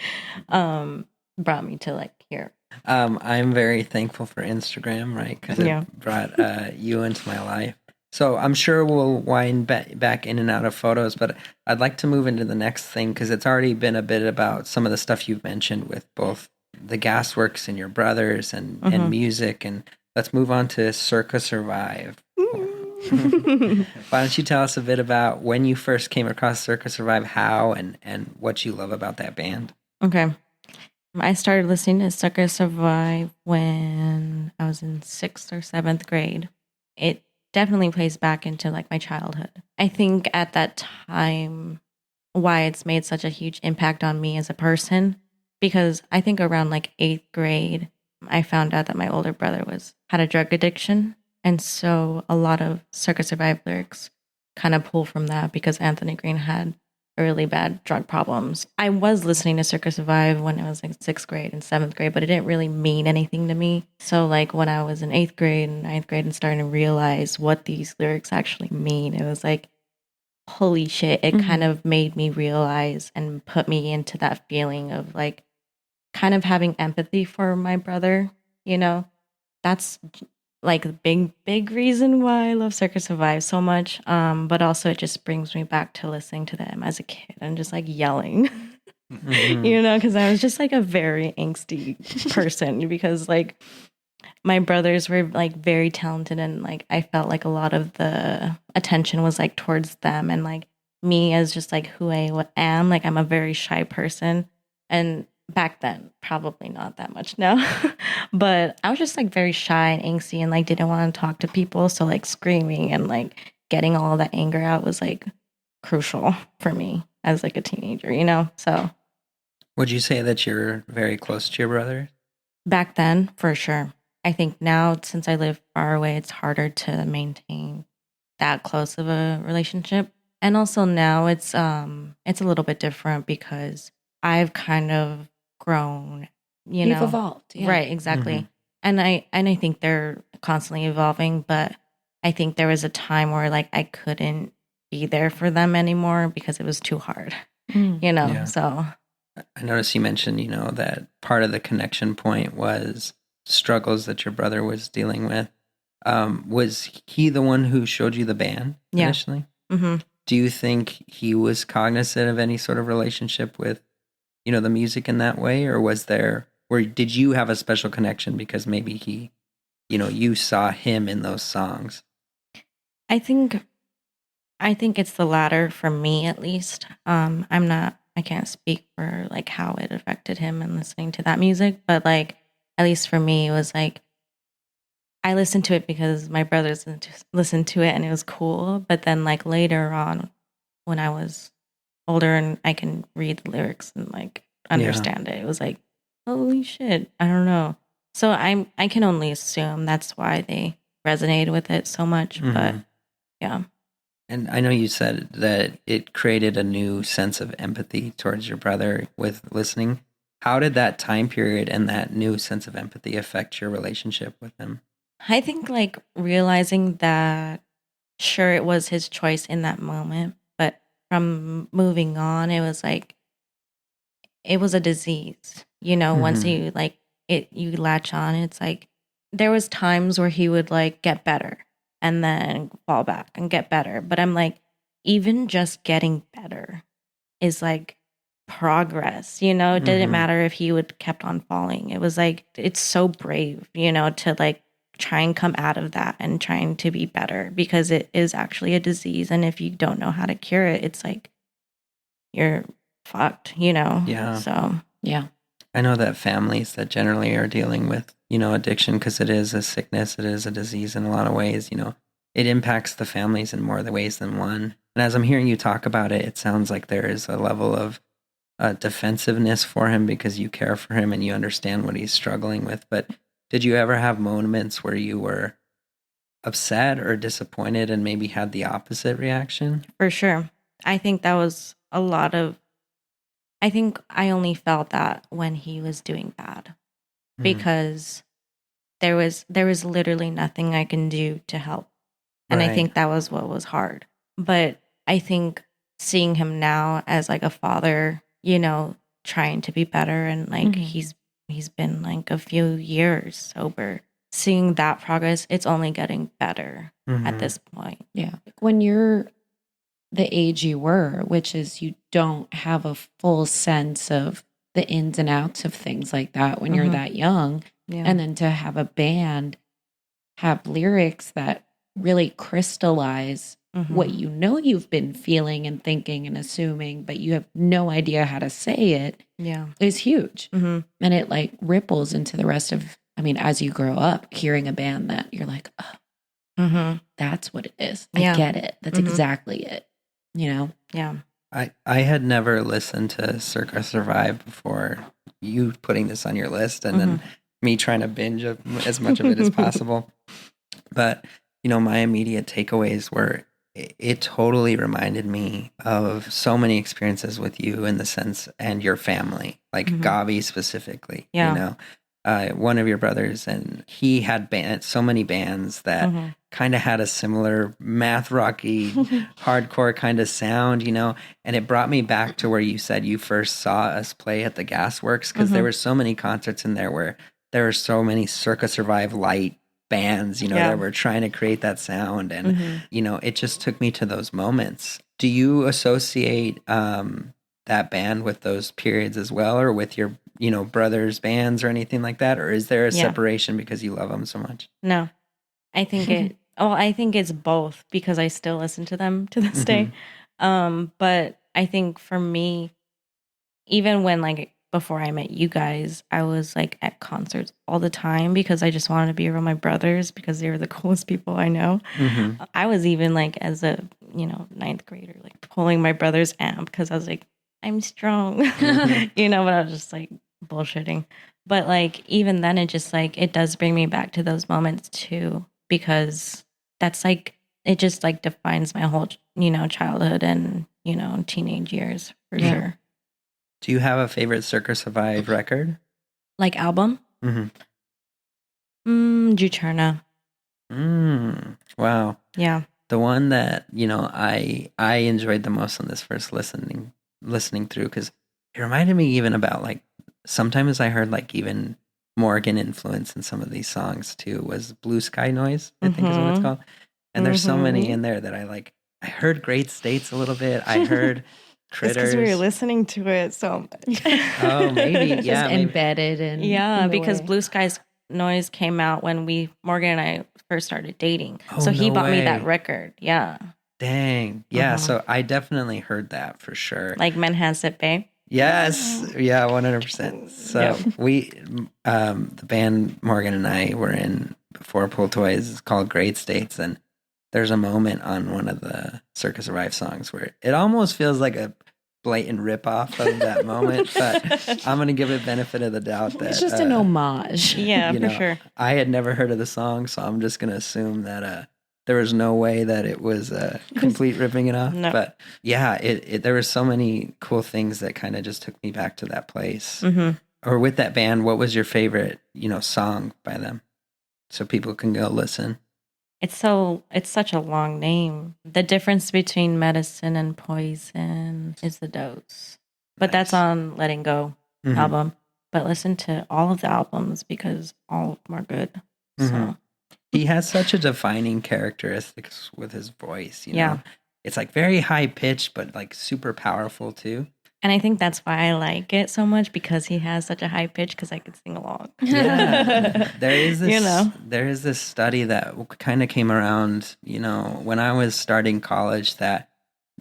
brought me to like here.
I'm very thankful for Instagram, right? Because it
Yeah.
brought you into my life. So I'm sure we'll wind back in and out of photos, but I'd like to move into the next thing because it's already been a bit about some of the stuff you've mentioned with both the Gasworks and your brothers and music. And let's move on to Circa Survive. Why don't you tell us a bit about when you first came across Circa Survive, how and what you love about that band?
Okay. I started listening to Circa Survive when I was in 6th or 7th grade. It definitely plays back into like my childhood. I think at that time why it's made such a huge impact on me as a person, because I think around like 8th grade I found out that my older brother had a drug addiction, and so a lot of Circa Survive lyrics kind of pull from that because Anthony Green had really bad drug problems. I was listening to Circa Survive when I was like 6th grade and 7th grade, but it didn't really mean anything to me. So like when I was in 8th grade and 9th grade and starting to realize what these lyrics actually mean, it was like, holy shit, it kind of made me realize and put me into that feeling of like kind of having empathy for my brother, you know? That's like the big reason why I love Circa Survive so much. But also it just brings me back to listening to them as a kid and just like yelling, you know, because I was just like a very angsty person because like my brothers were like very talented, and like I felt like a lot of the attention was like towards them, and like me as just like who I am, like I'm a very shy person, and back then probably not that much now, but I was just like very shy and angsty and like didn't want to talk to people, so like screaming and like getting all that anger out was like crucial for me as like a teenager, you know. So
Would you say that you're very close to your brother?
back then, for sure. I think now, since I live far away, it's harder to maintain that close of a relationship. And also now it's a little bit different because I've kind of grown, you
You've
know.
evolved. Yeah.
Right, exactly. And I think they're constantly evolving, but I think there was a time where like I couldn't be there for them anymore because it was too hard. You know.
Yeah.
So
I noticed you mentioned, that part of the connection point was struggles that your brother was dealing with. Was he the one who showed you the band
Yeah.
initially? Do you think he was cognizant of any sort of relationship with, the music in that way? Or did you have a special connection because maybe he, you saw him in those songs?
I think it's the latter for me at least. I can't speak for like how it affected him and listening to that music, but like at least for me it was like I listened to it because my brothers listened to it and it was cool, but then like later on when I was older and I can read the lyrics and like understand it was like holy shit, I don't know. So I can only assume that's why they resonated with it so much, but yeah.
And I know you said that it created a new sense of empathy towards your brother with listening. How did that time period and that new sense of empathy affect your relationship with him?
I think like realizing that, sure, it was his choice in that moment, but from moving on, it was like, it was a disease, once
Mhm.
you like it, you latch on. It's like, there was times where he would like get better and then fall back and get better. But I'm like, even just getting better is like progress, It didn't
Mhm.
matter if he would kept on falling. It was like, it's so brave, to like try and come out of that and trying to be better, because it is actually a disease. And if you don't know how to cure it, it's like you're fucked,
Yeah.
So
Yeah.
I know that families that generally are dealing with, addiction, because it is a sickness, it is a disease in a lot of ways, it impacts the families in more ways than one. And as I'm hearing you talk about it, it sounds like there is a level of defensiveness for him because you care for him and you understand what he's struggling with. But did you ever have moments where you were upset or disappointed and maybe had the opposite reaction?
for sure. I think that was a lot of, I think I only felt that when he was doing bad,
Mm.
because there was literally nothing I can do to help. And I
Right.
think that was what was hard. But I think seeing him now as like a father, trying to be better, and like
Mhm.
he's been like a few years sober. Seeing that progress, it's only getting better
Mhm.
at this point.
Yeah. When you're the age you were, which is you don't have a full sense of the ins and outs of things like that when you're
Mhm.
that young.
Yeah.
And then to have a band have lyrics that really crystallize
Mhm.
what you've been feeling and thinking and assuming, but you have no idea how to say it,
Yeah.
is huge.
Mhm.
And it like ripples into the rest of, as you grow up, hearing a band that you're like, oh,
Mhm.
that's what it is.
Yeah.
I get it. That's
Mhm.
exactly it.
Yeah.
I had never listened to Circa Survive before you putting this on your list, and then me trying to binge as much of it as possible. But, my immediate takeaways were it totally reminded me of so many experiences with you in the sense, and your family, like Gavi specifically,
Yeah.
one of your brothers, and he had so many bands that kind of had a similar math rocky, hardcore kind of sound, and it brought me back to where you said you first saw us play at the Gasworks, because there were so many concerts in there where there were so many Circa Survive light bands, that were trying to create that sound, and it just took me to those moments. Do you associate that band with those periods as well, or with your brothers' bands or anything like that? Or is there a separation because you love them so much?
No, I think I think it's both, because I still listen to them to this day. But I think for me, even when like before I met you guys, I was like at concerts all the time because I just wanted to be around my brothers because they were the coolest people I know. I was even like as a, ninth grader, like pulling my brother's amp because I was like, I'm strong, but I was just like bullshitting. But like even then, it just like it does bring me back to those moments too, because that's like it just like defines my whole childhood and teenage years for sure.
Do you have a favorite Circa Survive record?
Like album? Juturna.
Wow.
Yeah.
The one that I enjoyed the most on this first listening through, because it reminded me even about like sometimes I heard like even Morgan influence in some of these songs too, was Blue Sky Noise, I think is what it's called. And there's so many in there that I like. I heard Great States a little bit. I heard Critters.
It's because we were listening to it so much.
Oh, maybe.
Just
Yeah.
embedded in.
Yeah,
in the
because
way.
Blue Sky's Noise came out when Morgan and I first started dating.
Oh,
so he
no
bought me
way.
that record. Yeah.
Dang. Yeah. So I definitely heard that for sure.
Like Manhasset Bay.
Yes. Yeah, 100%. So we, the band Morgan and I were in before Pool Toys is called Great States. And there's a moment on one of the Circa Survive songs where it almost feels like a blatant ripoff of that moment, but I'm going to give it benefit of the doubt that
It's just an homage.
Yeah, for sure.
I had never heard of the song, so I'm just going to assume that there was no way that it was complete ripping it off.
No.
But yeah, there were so many cool things that kind of just took me back to that place. or with that band, what was your favorite, song by them? So people can go listen.
It's such a long name. The difference between medicine and poison is the dose. But that's
Nice.
on Letting Go album. But listen to all of the albums because all of them are good. So
He has such a defining characteristics with his voice,
Yeah.
It's like very high pitched, but like super powerful too.
And I think that's why I like it so much because he has such a high pitch because I could sing along.
Yeah. There is this study that kind of came around, when I was starting college, that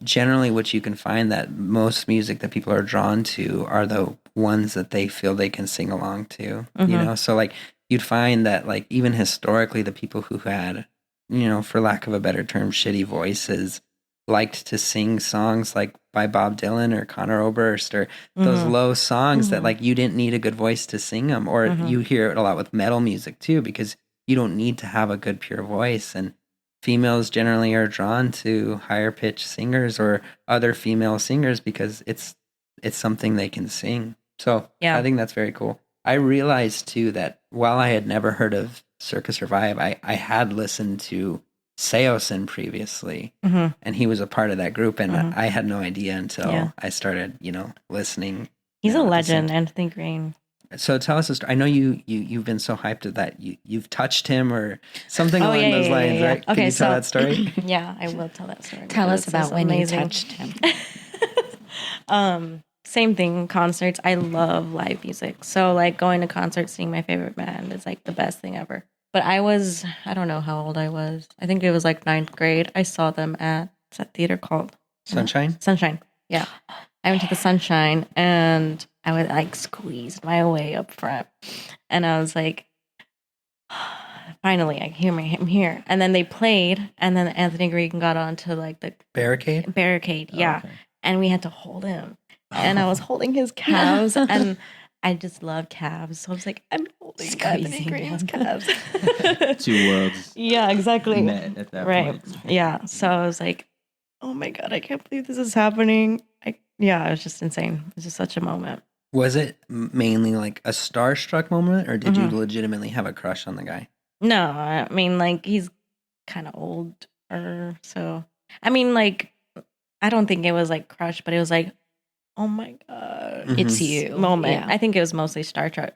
generally what you can find that most music that people are drawn to are the ones that they feel they can sing along to, so like you'd find that like even historically the people who had, for lack of a better term, shitty voices liked to sing songs like by Bob Dylan or Conor Oberst or those low songs that like you didn't need a good voice to sing them, or you hear it a lot with metal music too because you don't need to have a good pure voice. And females generally are drawn to higher pitched singers or other female singers because it's something they can sing. So
Yeah.
I think that's very cool. I realized too that while I had never heard of Circa Survive, I had listened to Seosin previously, and he was a part of that group, and I had no idea until I started, listening.
He's a legend, Anthony Green.
So tell us a story. I know you've been so hyped at that you've touched him or something along those lines, right?
Okay,
Can you tell that story?
Yeah, I will tell that story.
Tell us about when
amazing.
you touched him.
Same thing, concerts. I love live music. So like going to concerts, seeing my favorite band is like the best thing ever. But I don't know how old I was. I think it was like 9th grade. I saw them at, what's that theater called?
Sunshine?
Sunshine. Yeah. I went to the Sunshine and I would like squeezed my way up front. And I was like, finally, I'm here. And then they played and then Anthony Green got onto like the
Barricade?
Yeah.
Okay.
And we had to hold him. And I was holding his calves and I just love calves. So I was like, I'm holding Anthony
Squeezing
Green's
him.
calves.
Two worlds
Yeah, exactly.
met at that
Right.
point.
Yeah. So I was like, oh my God, I can't believe this is happening. It was just insane. It was just such a moment.
Was it mainly like a starstruck moment, or did you legitimately have a crush on the guy?
No, I mean, like, he's kind of older. So, I mean, like, I don't think it was like crush, but it was like, oh my God,
It's you.
moment.
Yeah.
I think it was mostly starstruck.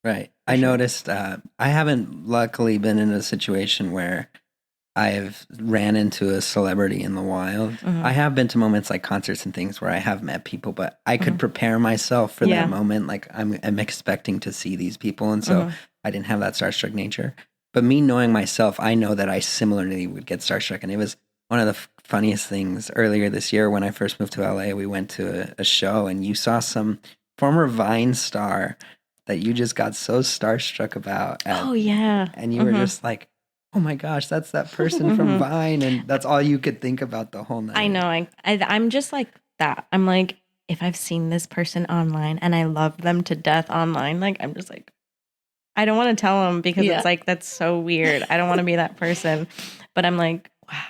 Right. I noticed, I haven't luckily been in a situation where I've ran into a celebrity in the wild. I have been to moments like concerts and things where I have met people, but I could prepare myself for that moment. Like I'm expecting to see these people. And so I didn't have that starstruck nature. But me knowing myself, I know that I similarly would get starstruck. And it was one of the funniest things earlier this year when I first moved to LA. We went to a show and you saw some former Vine star that you just got so starstruck about.
Oh, yeah.
And you were just like, oh my gosh, that's that person from Vine. And that's all you could think about the whole night.
I know. I'm just like that. I'm like, if I've seen this person online and I love them to death online, like, I'm just like, I don't want to tell them because it's like, that's so weird. I don't want to be that person. But I'm like, wow,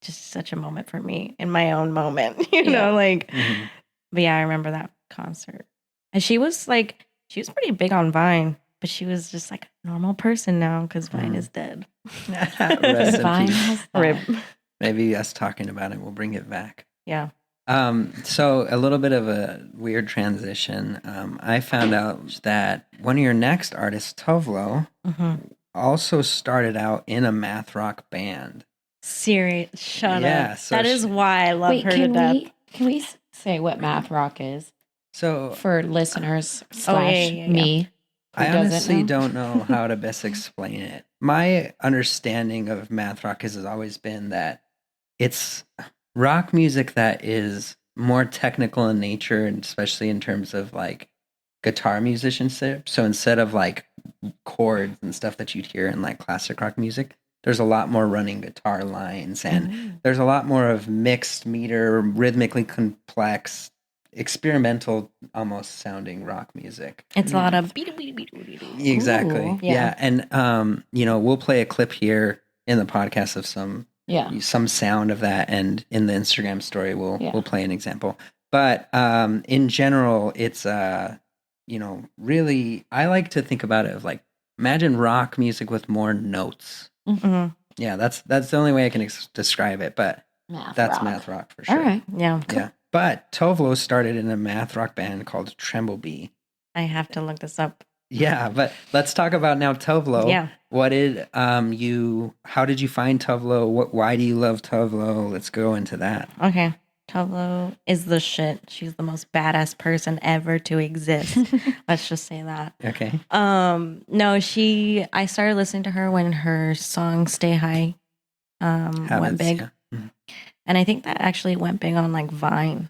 just such a moment for me in my own moment, know, like, but yeah, I remember that concert. And she was pretty big on Vine, but she was just like a normal person now because Vine is dead.
Rest in
Vine
peace.
has
Rip.
that.
Maybe us talking about it will bring it back.
Yeah.
So a little bit of a weird transition. I found out that one of your next artists, Tove, also started out in a math rock band.
Serious. Shut
Yeah,
up.
so
That is why I love
Wait,
her to death.
can we say what math rock is
So
for listeners /
yeah.
me?
I
who doesn't
honestly
know?
don't know how to best explain it. My understanding of math rock has always been that it's rock music that is more technical in nature, and especially in terms of like guitar musicianship. So instead of like chords and stuff that you'd hear in like classic rock music, there's a lot more running guitar lines, and there's a lot more of mixed meter, rhythmically complex, experimental almost sounding rock music.
It's a lot of
Exactly.
Ooh.
Yeah. And we'll play a clip here in the podcast of some sound of that, and in the Instagram story we'll play an example. But in general, it's really, I like to think about it of like, imagine rock music with more notes.
Mm-hmm.
Yeah, that's the only way I can describe it. But that's math rock for sure.
All right.
Yeah.
Yeah. But Tovlo started in a math rock band called Tremblebee.
I have to look this up.
Yeah, but let's talk about now Tovlo.
Yeah.
What did how did you find Tovlo? Why do you love Tovlo? Let's go into that.
Okay. Tovlo is the shit. She's the most badass person ever to exist. Let's just say that.
Okay.
No, I started listening to her when her song Stay High went big.
Yeah. Mhm.
And I think that actually went big on like Vine,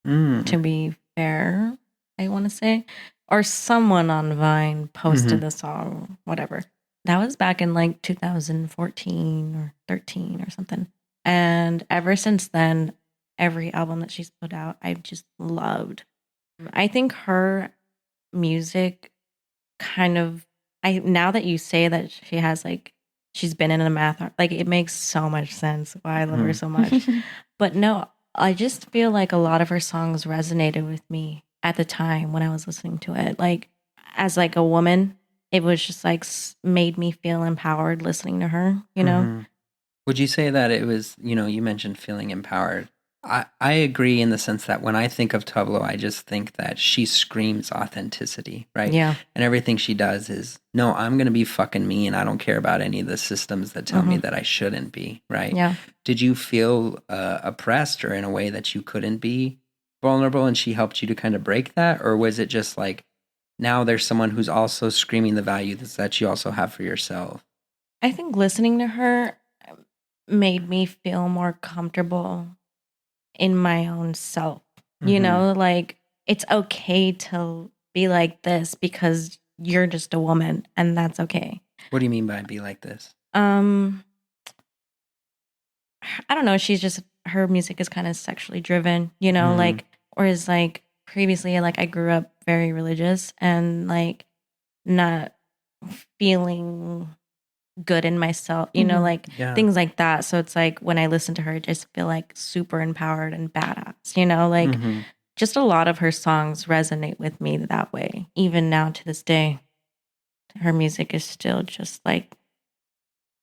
to be fair, I want to say. Or someone on Vine posted the song, whatever. That was back in like 2014 or 13 or something. And ever since then, every album that she's put out, I've just loved. I think her music kind of, now that you say that she has like, she's been in a math, like it makes so much sense why I love her so much. But no, I just feel like a lot of her songs resonated with me at the time when I was listening to it. Like as like a woman, it was just like made me feel empowered listening to her, you know?
Mm-hmm. Would you say that it was, you mentioned feeling empowered. I agree in the sense that when I think of Tovlo, I just think that she screams authenticity, right?
Yeah.
And everything she does is, no, I'm going to be fucking me and I don't care about any of the systems that tell me that I shouldn't be, right?
Yeah.
Did you feel oppressed or in a way that you couldn't be vulnerable and she helped you to kind of break that? Or was it just like, now there's someone who's also screaming the values that you also have for yourself?
I think listening to her made me feel more comfortable in my own self. You know, like it's okay to be like this because you're just a woman and that's okay.
What do you mean by be like this?
I don't know. Her music is kind of sexually driven, like, whereas like previously, like I grew up very religious and like not feeling good in myself, like things like that. So it's like when I listen to her, I just feel like super empowered and badass, like just a lot of her songs resonate with me that way. Even now to this day, her music is still just like,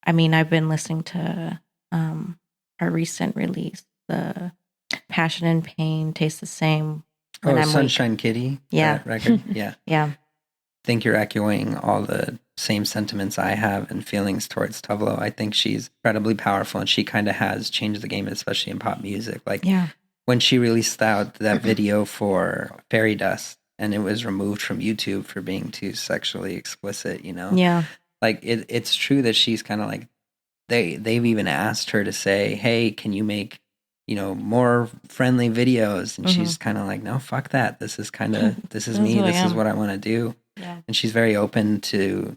I mean, I've been listening to her recent release, the Passion and Pain Taste the Same.
When I'm Sunshine Kitty?
Yeah.
That record? Yeah.
Yeah.
I think you're echoing all the same sentiments I have and feelings towards Tovlo. I think she's incredibly powerful and she kind of has changed the game, especially in pop music. Like when she released that video for Fairy Dust and it was removed from YouTube for being too sexually explicit,
Yeah.
Like it's true that she's kind of like, they've even asked her to say, hey, can you make, more friendly videos? And she's kind of like, no, fuck that. This is me. This is what I want to do.
Yeah.
And she's very open to,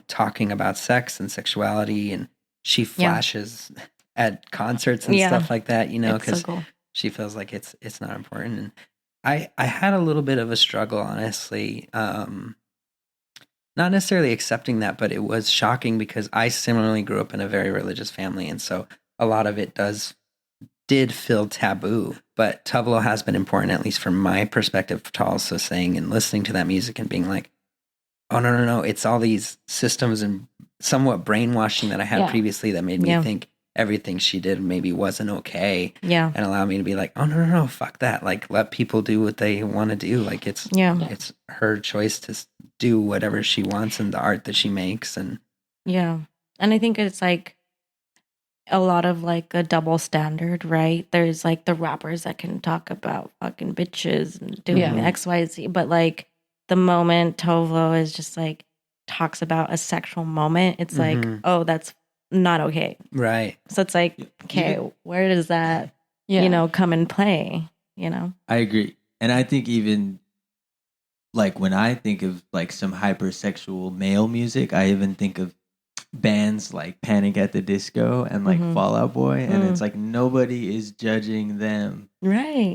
talking about sex and sexuality. And she flashes at concerts and stuff like that, because
so cool.
she feels like it's not important. And I had a little bit of a struggle, honestly, not necessarily accepting that, but it was shocking because I similarly grew up in a very religious family. And so a lot of it did feel taboo, but Tovlo has been important, at least from my perspective, to also saying and listening to that music and being like, oh, no. It's all these systems and somewhat brainwashing that I had previously that made me think everything she did maybe wasn't okay.
Yeah.
And allowed me to be like, oh, no, fuck that. Like, let people do what they want to do. Like, it's her choice to do whatever she wants in the art that she makes. And
yeah. And I think it's like a lot of like a double standard, right? There's like the rappers that can talk about fucking bitches and doing X, Y, Z, but like the moment Tovlo is just like talks about a sexual moment, it's like, oh, that's not okay.
Right.
So it's like, okay, where does that, come and play,
I agree. And I think even like when I think of like some hypersexual male music, I even think of bands like Panic at the Disco and like Fall Out Boy, and it's like nobody is judging them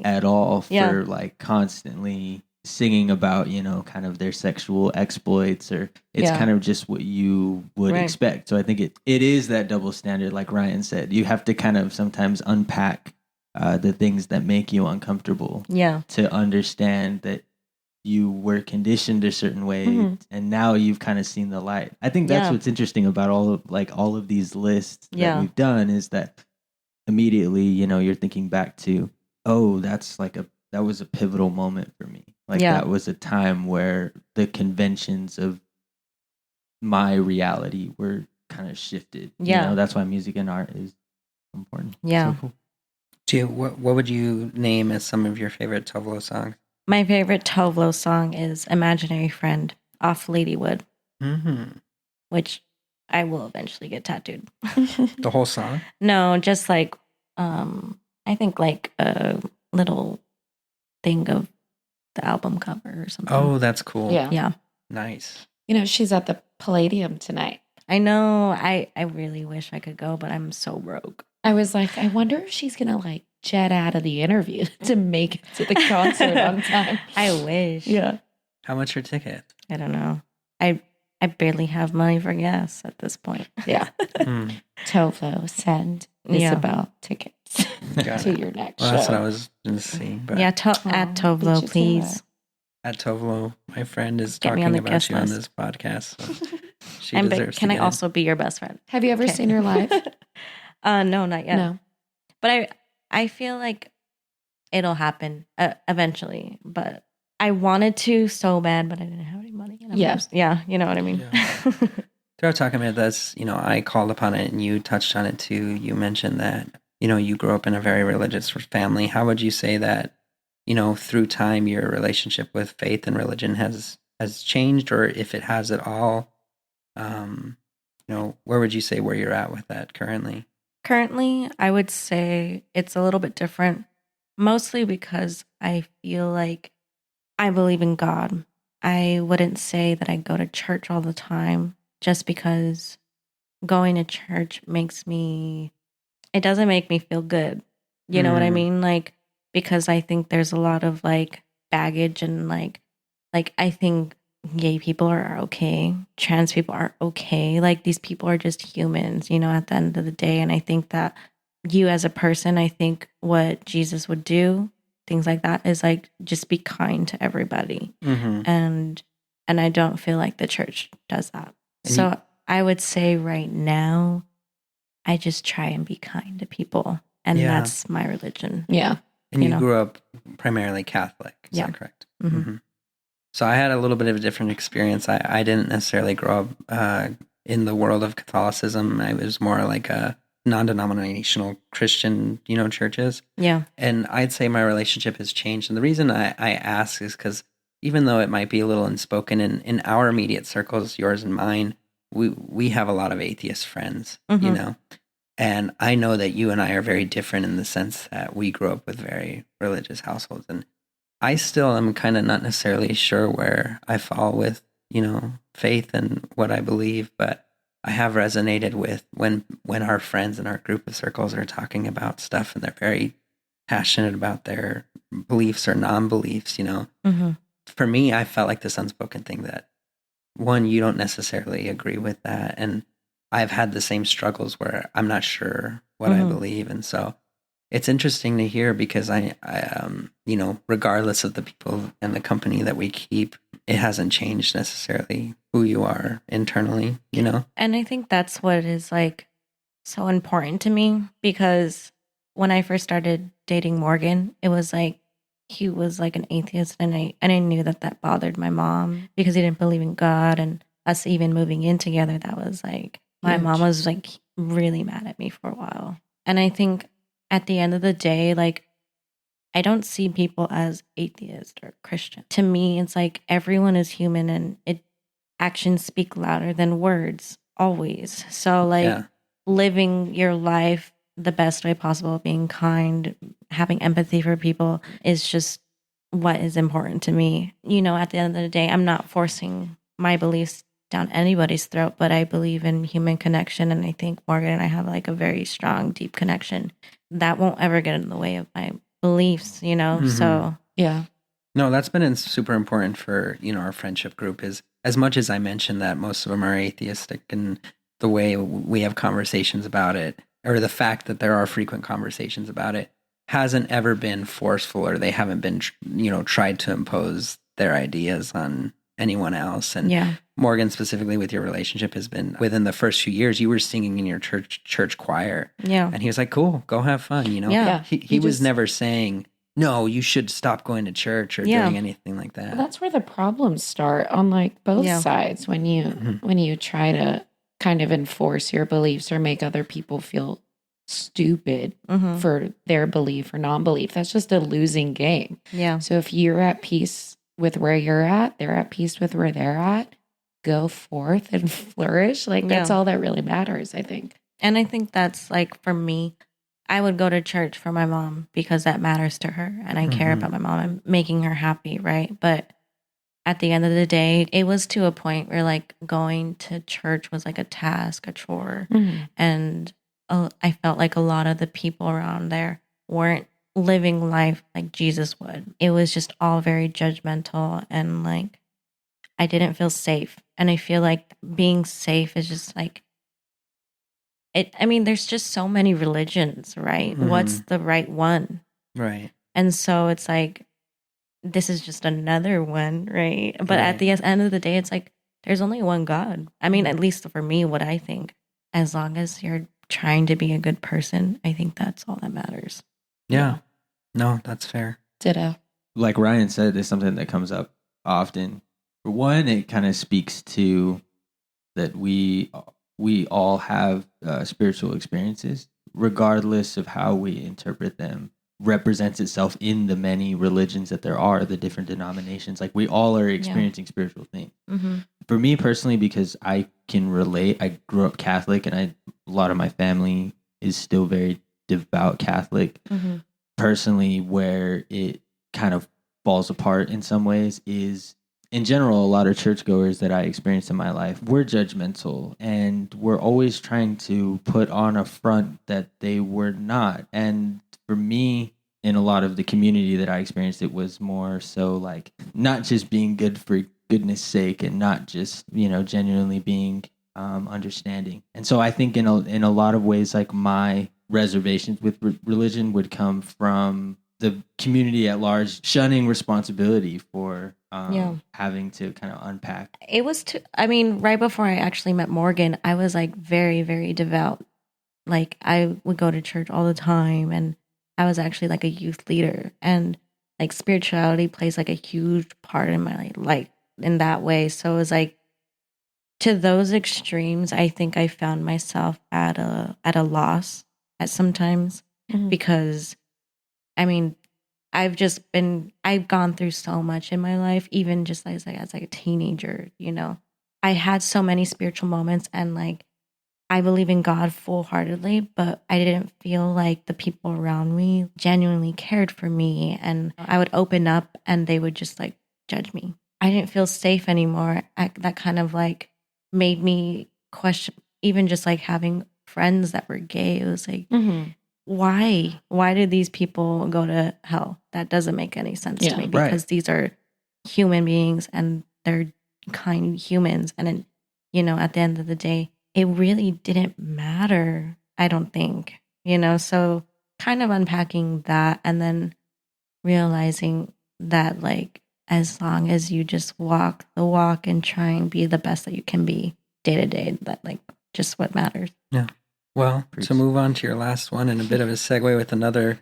at all for like constantly singing about, kind of their sexual exploits, or it's kind of just what you would expect. So I think it is that double standard, like Ryan said. You have to kind of sometimes unpack the things that make you uncomfortable,
Yeah.
to understand that you were conditioned a certain way, and now you've kind of seen the light. I think that's what's interesting about all of these lists that we've done, is that immediately, you're thinking back to, oh, that was a pivotal moment for me. Like that was a time where the conventions of my reality were kind of shifted. That's why music and art is important.
Yeah.
So cool. Gio, what would you name as some of your favorite Tovlo songs?
My favorite Tovlo song is Imaginary Friend off Ladywood, which I will eventually get tattooed.
The whole song?
No, just like, I think like a little thing of the album cover or something.
Oh, that's cool.
Yeah.
Nice.
She's at the Palladium tonight.
I know. I really wish I could go, but I'm so broke.
I was like, I wonder if she's going to like jet out of the interview to make it to the concert on time.
I wish.
Yeah.
How much are tickets?
I don't know. I barely have money for gas at this point.
Yeah. Tove, send Isabel tickets to your next show.
That's what I was going to see. But
Yeah, at Tovlo, please.
At Tovlo, my friend is
Get me
talking
on the
about
guest
you on
list.
this podcast. So she
Can
deserves to
I
get
also be your best friend?
Have you ever seen her live?
No, not yet.
No.
But I feel like it'll happen eventually. But I wanted to so bad, but I didn't have any money. And yeah, you know what I mean?
Yeah. Throughout talking about this, I called upon it and you touched on it too. You mentioned that, you grew up in a very religious family. How would you say that, through time, your relationship with faith and religion has changed, or if it has at all, where would you say where you're at with that currently?
Currently, I would say it's a little bit different, mostly because I feel like I believe in God. I wouldn't say that I go to church all the time just because going to church it doesn't make me feel good. You know what I mean? Like, because I think there's a lot of like baggage and like I think gay people are okay, trans people are okay. Like these people are just humans, at the end of the day. And I think that you as a person, I think what Jesus would do, things like that, is like just be kind to everybody. And I don't feel like the church does that.
And
so I would say right now, I just try and be kind to people. And that's my religion.
Yeah.
And you grew up primarily Catholic, is that correct? So I had a little bit of a different experience. I didn't necessarily grow up in the world of Catholicism. I was more like a non-denominational Christian, churches.
Yeah.
And I'd say my relationship has changed. And the reason I ask is because even though it might be a little unspoken in our immediate circles, yours and mine, we have a lot of atheist friends, and I know that you and I are very different in the sense that we grew up with very religious households. And I still am kind of not necessarily sure where I fall with, faith and what I believe, but I have resonated with when our friends in our group of circles are talking about stuff and they're very passionate about their beliefs or non-beliefs, For me, I felt like this unspoken thing that, one, you don't necessarily agree with that. And I've had the same struggles where I'm not sure what I believe. And so it's interesting to hear because I regardless of the people and the company that we keep, it hasn't changed necessarily who you are internally,
And I think that's what is like so important to me, because when I first started dating Morgan, it was like he was like an atheist, and I knew that bothered my mom because he didn't believe in God, and us even moving in together, that was like my mom was like really mad at me for a while. And I think at the end of the day, like, I don't see people as atheist or Christian. To me, it's like everyone is human, and actions speak louder than words always. So like living your life the best way possible, being kind, having empathy for people is just what is important to me. At the end of the day, I'm not forcing my beliefs down anybody's throat, but I believe in human connection. And I think Morgan and I have like a very strong, deep connection that won't ever get in the way of my beliefs, So
yeah.
No, that's been super important for, our friendship group, is as much as I mentioned that most of them are atheistic, and the way we have conversations about it, or the fact that there are frequent conversations about it, hasn't ever been forceful, or they haven't been, tried to impose their ideas on anyone else. And
Yeah.
Morgan, specifically with your relationship, has been within the first few years, you were singing in your church choir.
Yeah.
And he was like, cool, go have fun.
Yeah.
He was never saying, no, you should stop going to church or doing anything like that.
Well, that's where the problems start on like both sides when you try to kind of enforce your beliefs or make other people feel stupid for their belief or non-belief. That's just a losing game.
Yeah.
So if you're at peace with where you're at, they're at peace with where they're at, go forth and flourish. Like that's all that really matters, I think.
And I think that's like, for me, I would go to church for my mom because that matters to her and I care about my mom and making her happy, right? But at the end of the day, it was to a point where like going to church was like a task, a chore. And I felt like a lot of the people around there weren't living life like Jesus would. It was just all very judgmental, and like I didn't feel safe. And I feel like being safe is just like there's just so many religions, right? What's the right one?
Right.
And so it's like, this is just another one, right? But at the end of the day, it's like, there's only one God. I mean, at least for me, what I think, as long as you're trying to be a good person, I think that's all that matters.
Yeah. No, that's fair.
Ditto.
Like Ryan said, there's something that comes up often. For one, it kind of speaks to that we all have spiritual experiences, regardless of how we interpret them, represents itself in the many religions that there are, the different denominations. Like we all are experiencing spiritual things. For me personally, because I can relate, I grew up Catholic, and a lot of my family is still very devout Catholic. Personally, where it kind of falls apart in some ways is, in general, a lot of churchgoers that I experienced in my life were judgmental, and were always trying to put on a front that they were not. And for me, in a lot of the community that I experienced, it was more so like not just being good for goodness sake, and not just, genuinely being understanding. And so I think in a lot of ways, like my reservations with religion would come from the community at large shunning responsibility for having to kind of unpack.
It was right before I actually met Morgan, I was like very, very devout. Like I would go to church all the time, and I was actually like a youth leader, and like spirituality plays like a huge part in my life in that way. So it was like, to those extremes, I think I found myself at a loss at sometimes, because I've gone through so much in my life, even just as like a teenager, I had so many spiritual moments, and like, I believe in God full-heartedly, but I didn't feel like the people around me genuinely cared for me. And I would open up and they would just like judge me. I didn't feel safe anymore. That kind of like made me question, even just like having friends that were gay. It was like, why do these people go to hell? That doesn't make any sense to me, because these are human beings and they're kind humans. And then, at the end of the day, it really didn't matter, I don't think, so kind of unpacking that, and then realizing that like, as long as you just walk the walk and try and be the best that you can be day to day, that like just what matters.
Yeah. Well, to move on to your last one, and a bit of a segue with another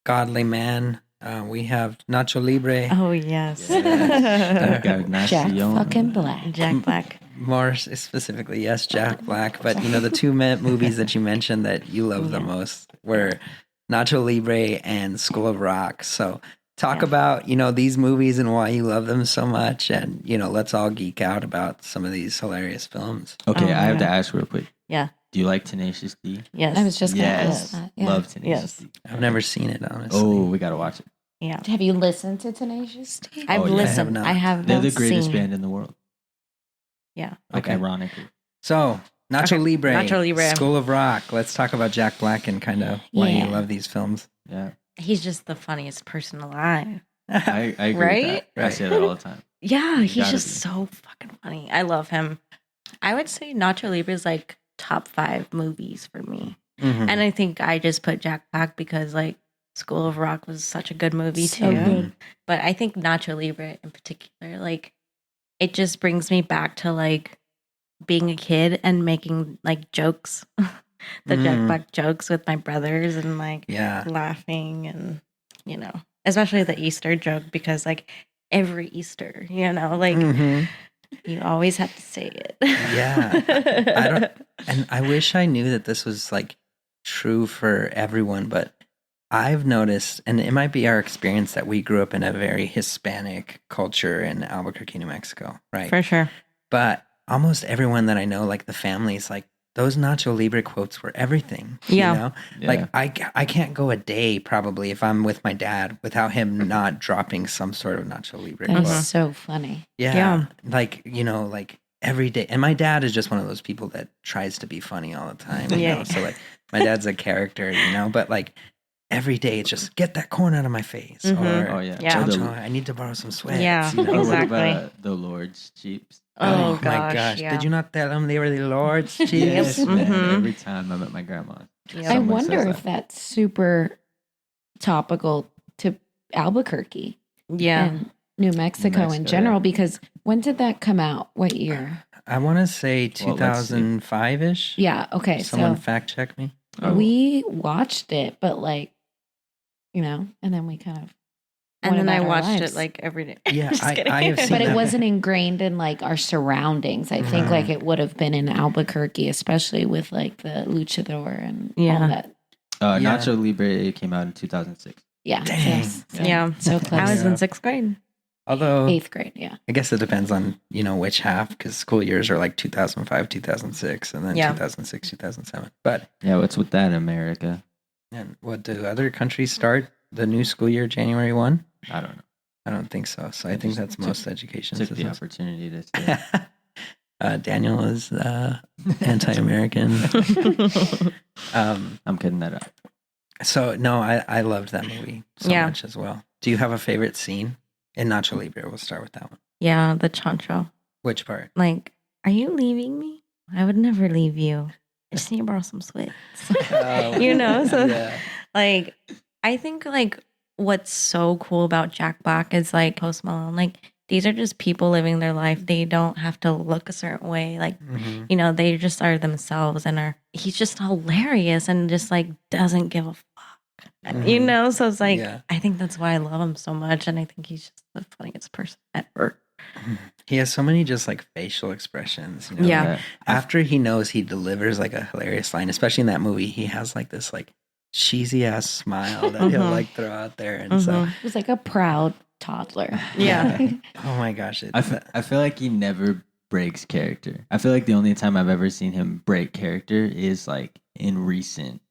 godly man, we have Nacho Libre.
Oh, yes.
Jack fucking Black.
Jack Black.
More specifically, yes, Jack Black. But, the two movies that you mentioned that you love the most were Nacho Libre and School of Rock. So talk about, these movies and why you love them so much. And, let's all geek out about some of these hilarious films.
Okay, I have to ask real quick.
Yeah.
Do you like Tenacious D?
Yes.
I was just going to ask that. Yeah.
Love Tenacious D.
I've never seen it, honestly.
Oh, we got to watch it.
Yeah.
Have you listened to Tenacious D?
I've listened. I have.
They're the greatest band in the world.
Yeah.
Like, ironically.
So, Nacho Libre, School of Rock. Let's talk about Jack Black and kind of why you love these films.
Yeah.
He's just the funniest person alive.
I agree with that. I say that all the time.
Yeah, he's just so fucking funny. I love him. I would say Nacho Libre is like top 5 movies for me. And I think I just put Jack Black because like School of Rock was such a good movie
So
too.
good.
But I think Nacho Libre in particular, like, it just brings me back to like being a kid and making like jokes, the Jack Black jokes with my brothers and like
Yeah.
laughing and, especially the Easter joke because like every Easter, like you always have to say it.
Yeah. And I wish I knew that this was like true for everyone, but I've noticed, and it might be our experience that we grew up in a very Hispanic culture in Albuquerque, New Mexico, right?
For sure.
But almost everyone that I know, like the families, like those Nacho Libre quotes were everything.
Yeah.
You know?
Yeah.
Like I can't go a day probably if I'm with my dad without him not dropping some sort of Nacho Libre
That
quote.
is so funny.
Yeah. Like, like every day. And my dad is just one of those people that tries to be funny all the time. You know? So like my dad's a character, but like every day it's just get that corn out of my face. Or
Oh, yeah.
Yeah.
Jojo, I need to borrow some sweats.
Yeah.
You know?
Or
Exactly.
what about the Lord's Jeeps?
Oh,
my gosh.
yeah.
Did you not tell them they were the Lord's cheese?
Yes, man.
Mhm.
Every time I'm at my grandma's.
Yep.
I
Someone
wonder
says
if that's super topical to Albuquerque
Yeah.
and New Mexico in
Mexico,
general,
yeah.
because when did that come out? What year?
I want to say
Well, let's see.
2005-ish.
Yeah, okay.
Someone
So
fact check me.
Oh.
we watched it, but like, and then we kind of
And
went
then I
about our
watched
lives.
it like every day.
Yeah,
Just kidding.
I have seen
But it
that.
wasn't ingrained in like our surroundings. I think
Mhm.
like it would have been in Albuquerque, especially with like the luchador and all
Yeah.
that.
Yeah.
Nacho Libre came out in 2006.
Yeah.
Dang.
So,
Yeah.
So close.
I was
Yeah.
in 6th grade.
Although,
8th grade. Yeah.
I guess it depends on, which half, because school years are like 2005, 2006, and then
Yeah.
2006, 2007. But,
Yeah, what's with that, America?
and what do other countries start the new school year January 1?
I don't know.
I don't think so. So I
I
think
just
that's most education
Took the
systems.
opportunity to say.
Daniel is anti-American.
I'm kidding that up.
So no, I loved that movie so
Yeah.
much as well. Do you have a favorite scene in Nacho Libre? We'll start with that one.
Yeah, the chancho.
Which part?
Like, are you leaving me? I would never leave you. I just need to borrow some sweats. So
Yeah.
like, I think like what's so cool about Jack Black is like Post Malone. Like, these are just people living their life. They don't have to look a certain way. Like,
Mhm.
they just are themselves and he's just hilarious and just like doesn't give a fuck.
Mhm.
So it's like,
Yeah.
I think that's why I love him so much. And I think he's just the funniest person ever.
He has so many just like facial expressions.
Yeah.
Like, after he knows he delivers like a hilarious line, especially in that movie, he has like this like cheesy ass smile that he'll
Mhm.
like throw out there. And so,
Mhm.
It was like a proud toddler.
Yeah.
oh my gosh.
I feel like he never breaks character. I feel like the only time I've ever seen him break character is like in recent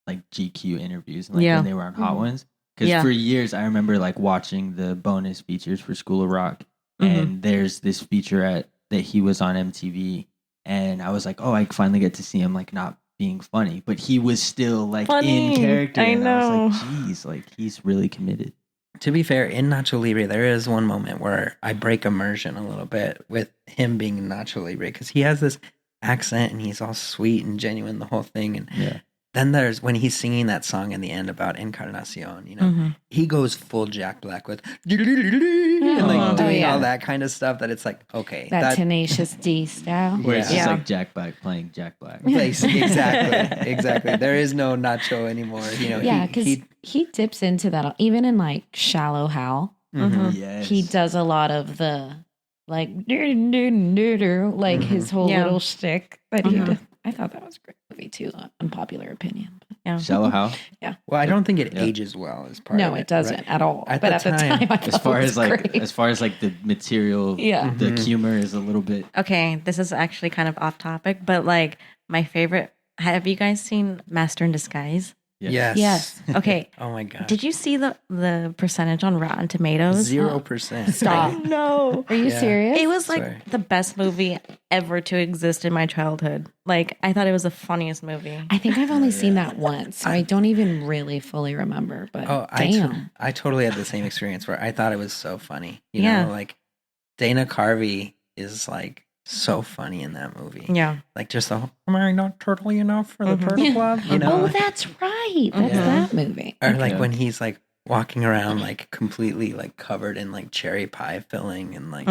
like GQ interviews, like
Yeah.
when they were on Hot
Mhm.
Ones. Because
Yeah.
for years I remember like watching the bonus features for School of Rock,
Mhm.
and there's this featurette that he was on MTV, and I was like, oh, I finally get to see him like not being funny, but he was still like
Funny.
in character.
I
and I
know.
was like, geez, like he's really committed.
To be fair, in Nacho Libre, there is one moment where I break immersion a little bit with him being Nacho Libre because he has this accent and he's all sweet and genuine the whole thing. And
Yeah.
then there's when he's singing that song in the end about Encarnacion,
Mhm.
he goes full Jack Black with and like
Oh,
doing
yeah.
all that kind of stuff that it's like, okay,
That Tenacious D style.
Where it's just
Yeah.
like Jack Black playing Jack Black.
exactly. There is no Nacho anymore.
Yeah, because he dips into that even in like Shallow Hal.
Mhm.
Yes.
He does a lot of the like like his whole
Yeah.
little shtick that he
Mhm.
did. I thought that was a great movie too. Unpopular opinion.
Yeah.
Shallow Hal.
Well, I don't think it
Yeah.
ages well as part
No,
of
it doesn't
right?
at all.
At
but
the
at the
time,
time, I
As
thought
far
it was
as like
great.
as far as like the material,
Yeah.
the
Mhm.
humor is a little bit.
Okay, this is actually kind of off topic, but like my favorite. Have you guys seen Master in Disguise?
Yes.
Yes.
Okay.
Oh my god.
Did you see the percentage on Rotten Tomatoes?
0%.
Stop.
No.
Are you
Yeah.
serious?
It was like
Sorry.
the best movie ever to exist in my childhood. Like, I thought it was the funniest movie.
I think I've only
Oh,
seen
yeah.
that once, so I don't even really fully remember. But
Oh,
damn.
I totally had the same experience where I thought it was so funny. You
Yeah.
know, like Dana Carvey is like so funny in that movie.
Yeah.
Like just the whole, am I not turtly enough for the turtle club? You know?
Oh, that's right. That's that movie.
Or like when he's like walking around like completely like covered in like cherry pie filling and like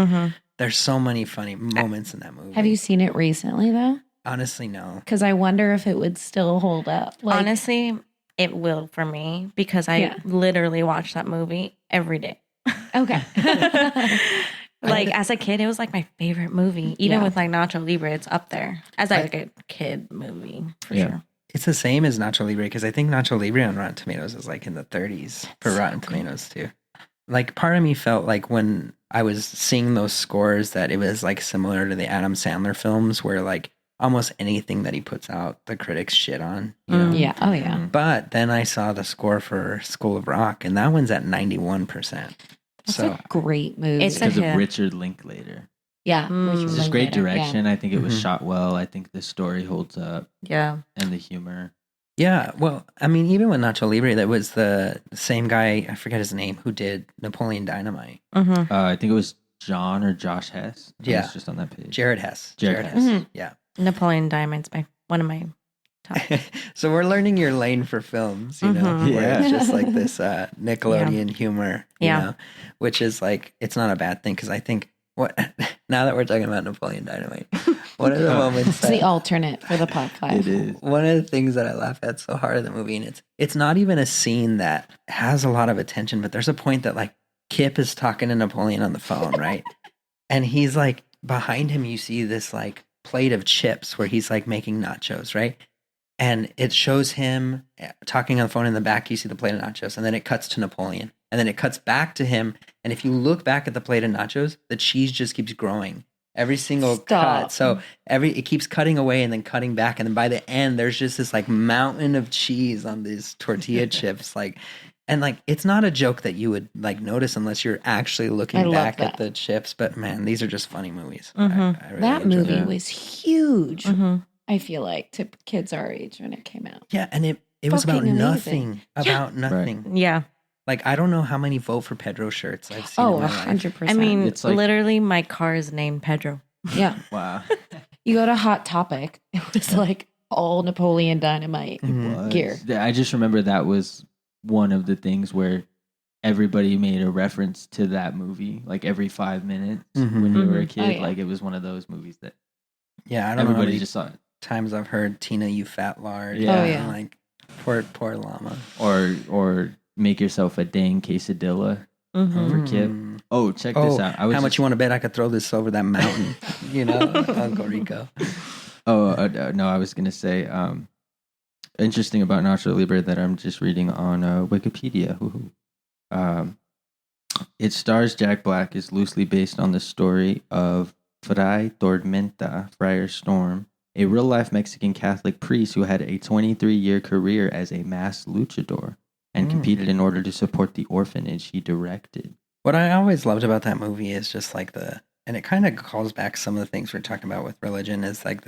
there's so many funny moments in that movie.
Have you seen it recently though?
Honestly, no.
Because I wonder if it would still hold up. Like,
honestly, it will for me because I literally watch that movie every day.
Okay.
Like as a kid, it was like my favorite movie. Even with like Nacho Libre, it's up there as like a kid movie for sure.
It's the same as Nacho Libre because I think Nacho Libre on Rotten Tomatoes is like in the 30s for Rotten Tomatoes too. Like part of me felt like when I was seeing those scores that it was like similar to the Adam Sandler films where like almost anything that he puts out, the critics shit on. You know?
Yeah. Oh, yeah.
But then I saw the score for School of Rock, and that one's at 91%.
That's a great movie.
It's
because of Richard Linklater.
Yeah.
It's just great direction. I think it was shot well. I think the story holds up.
Yeah.
And the humor.
Yeah. Well, I mean, even with Nacho Libre, that was the same guy, I forget his name, who did Napoleon Dynamite.
I think it was John or Josh Hess.
Yeah.
It's just on that page.
Jared Hess. Yeah.
Napoleon Dynamite's one of my top.
So we're learning your lane for films, you know, where it's just like this Nickelodeon humor, you know, which is like, it's not a bad thing because I think now that we're talking about Napoleon Dynamite, one of the moments
it's the alternate for the Pop 5.
It is.
One of the things that I laugh at so hard in the movie, and it's not even a scene that has a lot of attention, but there's a point that like Kip is talking to Napoleon on the phone, right? And he's like, behind him, you see this like plate of chips where he's like making nachos, right? And it shows him talking on the phone. In the back, you see the plate of nachos, and then it cuts to Napoleon, and then it cuts back to him. And if you look back at the plate of nachos, the cheese just keeps growing every single cut. So it keeps cutting away and then cutting back, and then by the end, there's just this like mountain of cheese on these tortilla chips, like. And like, it's not a joke that you would like notice unless you're actually looking back at the chips. But man, these are just funny movies. I really
that movie was huge. I feel like to kids our age when it came out.
Yeah, and it was about nothing. About nothing.
Right. Yeah.
Like I don't know how many Vote for Pedro shirts I've seen.
100%.
I mean,
it's like,
literally, my car is named Pedro.
Yeah.
Wow.
You go to Hot Topic, it was like all Napoleon Dynamite gear.
I just remember that was one of the things where everybody made a reference to that movie like every 5 minutes when you were a kid. Like it was one of those movies that
I don't know
everybody just saw it.
Times I've heard Tina, you fat lard. Like poor llama.
Or make yourself a dang quesadilla for Kip. Oh, check this out.
How much you want to bet I could throw this over that mountain? You know, Uncle Rico.
No, I was gonna say interesting about Nacho Libre that I'm just reading on Wikipedia. It stars Jack Black, is loosely based on the story of Fray Tormenta, Friar Storm, a real-life Mexican Catholic priest who had a 23-year career as a masked luchador and competed in order to support the orphanage he directed.
What I always loved about that movie is just like and it kind of calls back some of the things we're talking about with religion, is like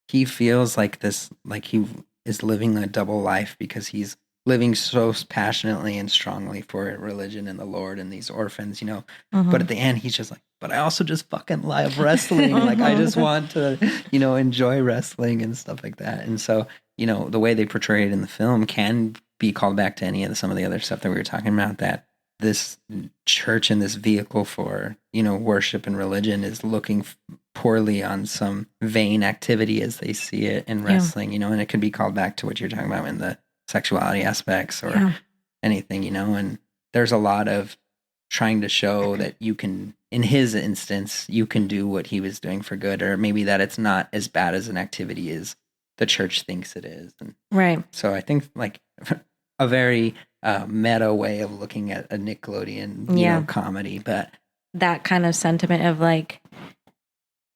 he feels like this, like he is living a double life because he's living so passionately and strongly for religion and the Lord and these orphans, you know. But at the end, he's just like, but I also just fucking love wrestling. Like, I just want to, you know, enjoy wrestling and stuff like that. And so, you know, the way they portray it in the film can be called back to any of some of the other stuff that we were talking about, that this church and this vehicle for, you know, worship and religion is looking poorly on some vain activity as they see it in wrestling, you know, and it could be called back to what you're talking about in the sexuality aspects or anything, you know, and there's a lot of trying to show that you can, in his instance, you can do what he was doing for good, or maybe that it's not as bad as an activity as the church thinks it is. And
right.
So I think like a very meta way of looking at a Nickelodeon, you know, comedy, but
that kind of sentiment of like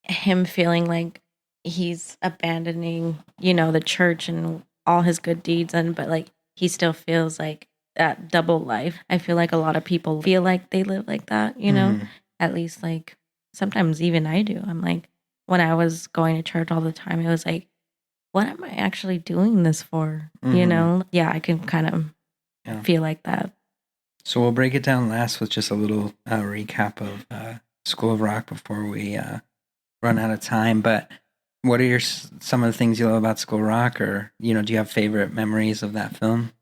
him feeling like he's abandoning, you know, the church and all his good deeds, but like he still feels like that double life. I feel like a lot of people feel like they live like that, you know, at least like sometimes even I do. I'm like, when I was going to church all the time, it was like, what am I actually doing this for? You know? Yeah, I can kind of feel like that.
So we'll break it down last with just a little recap of School of Rock before we run out of time, but what are some of the things you love about School Rock, or do you have favorite memories of that film?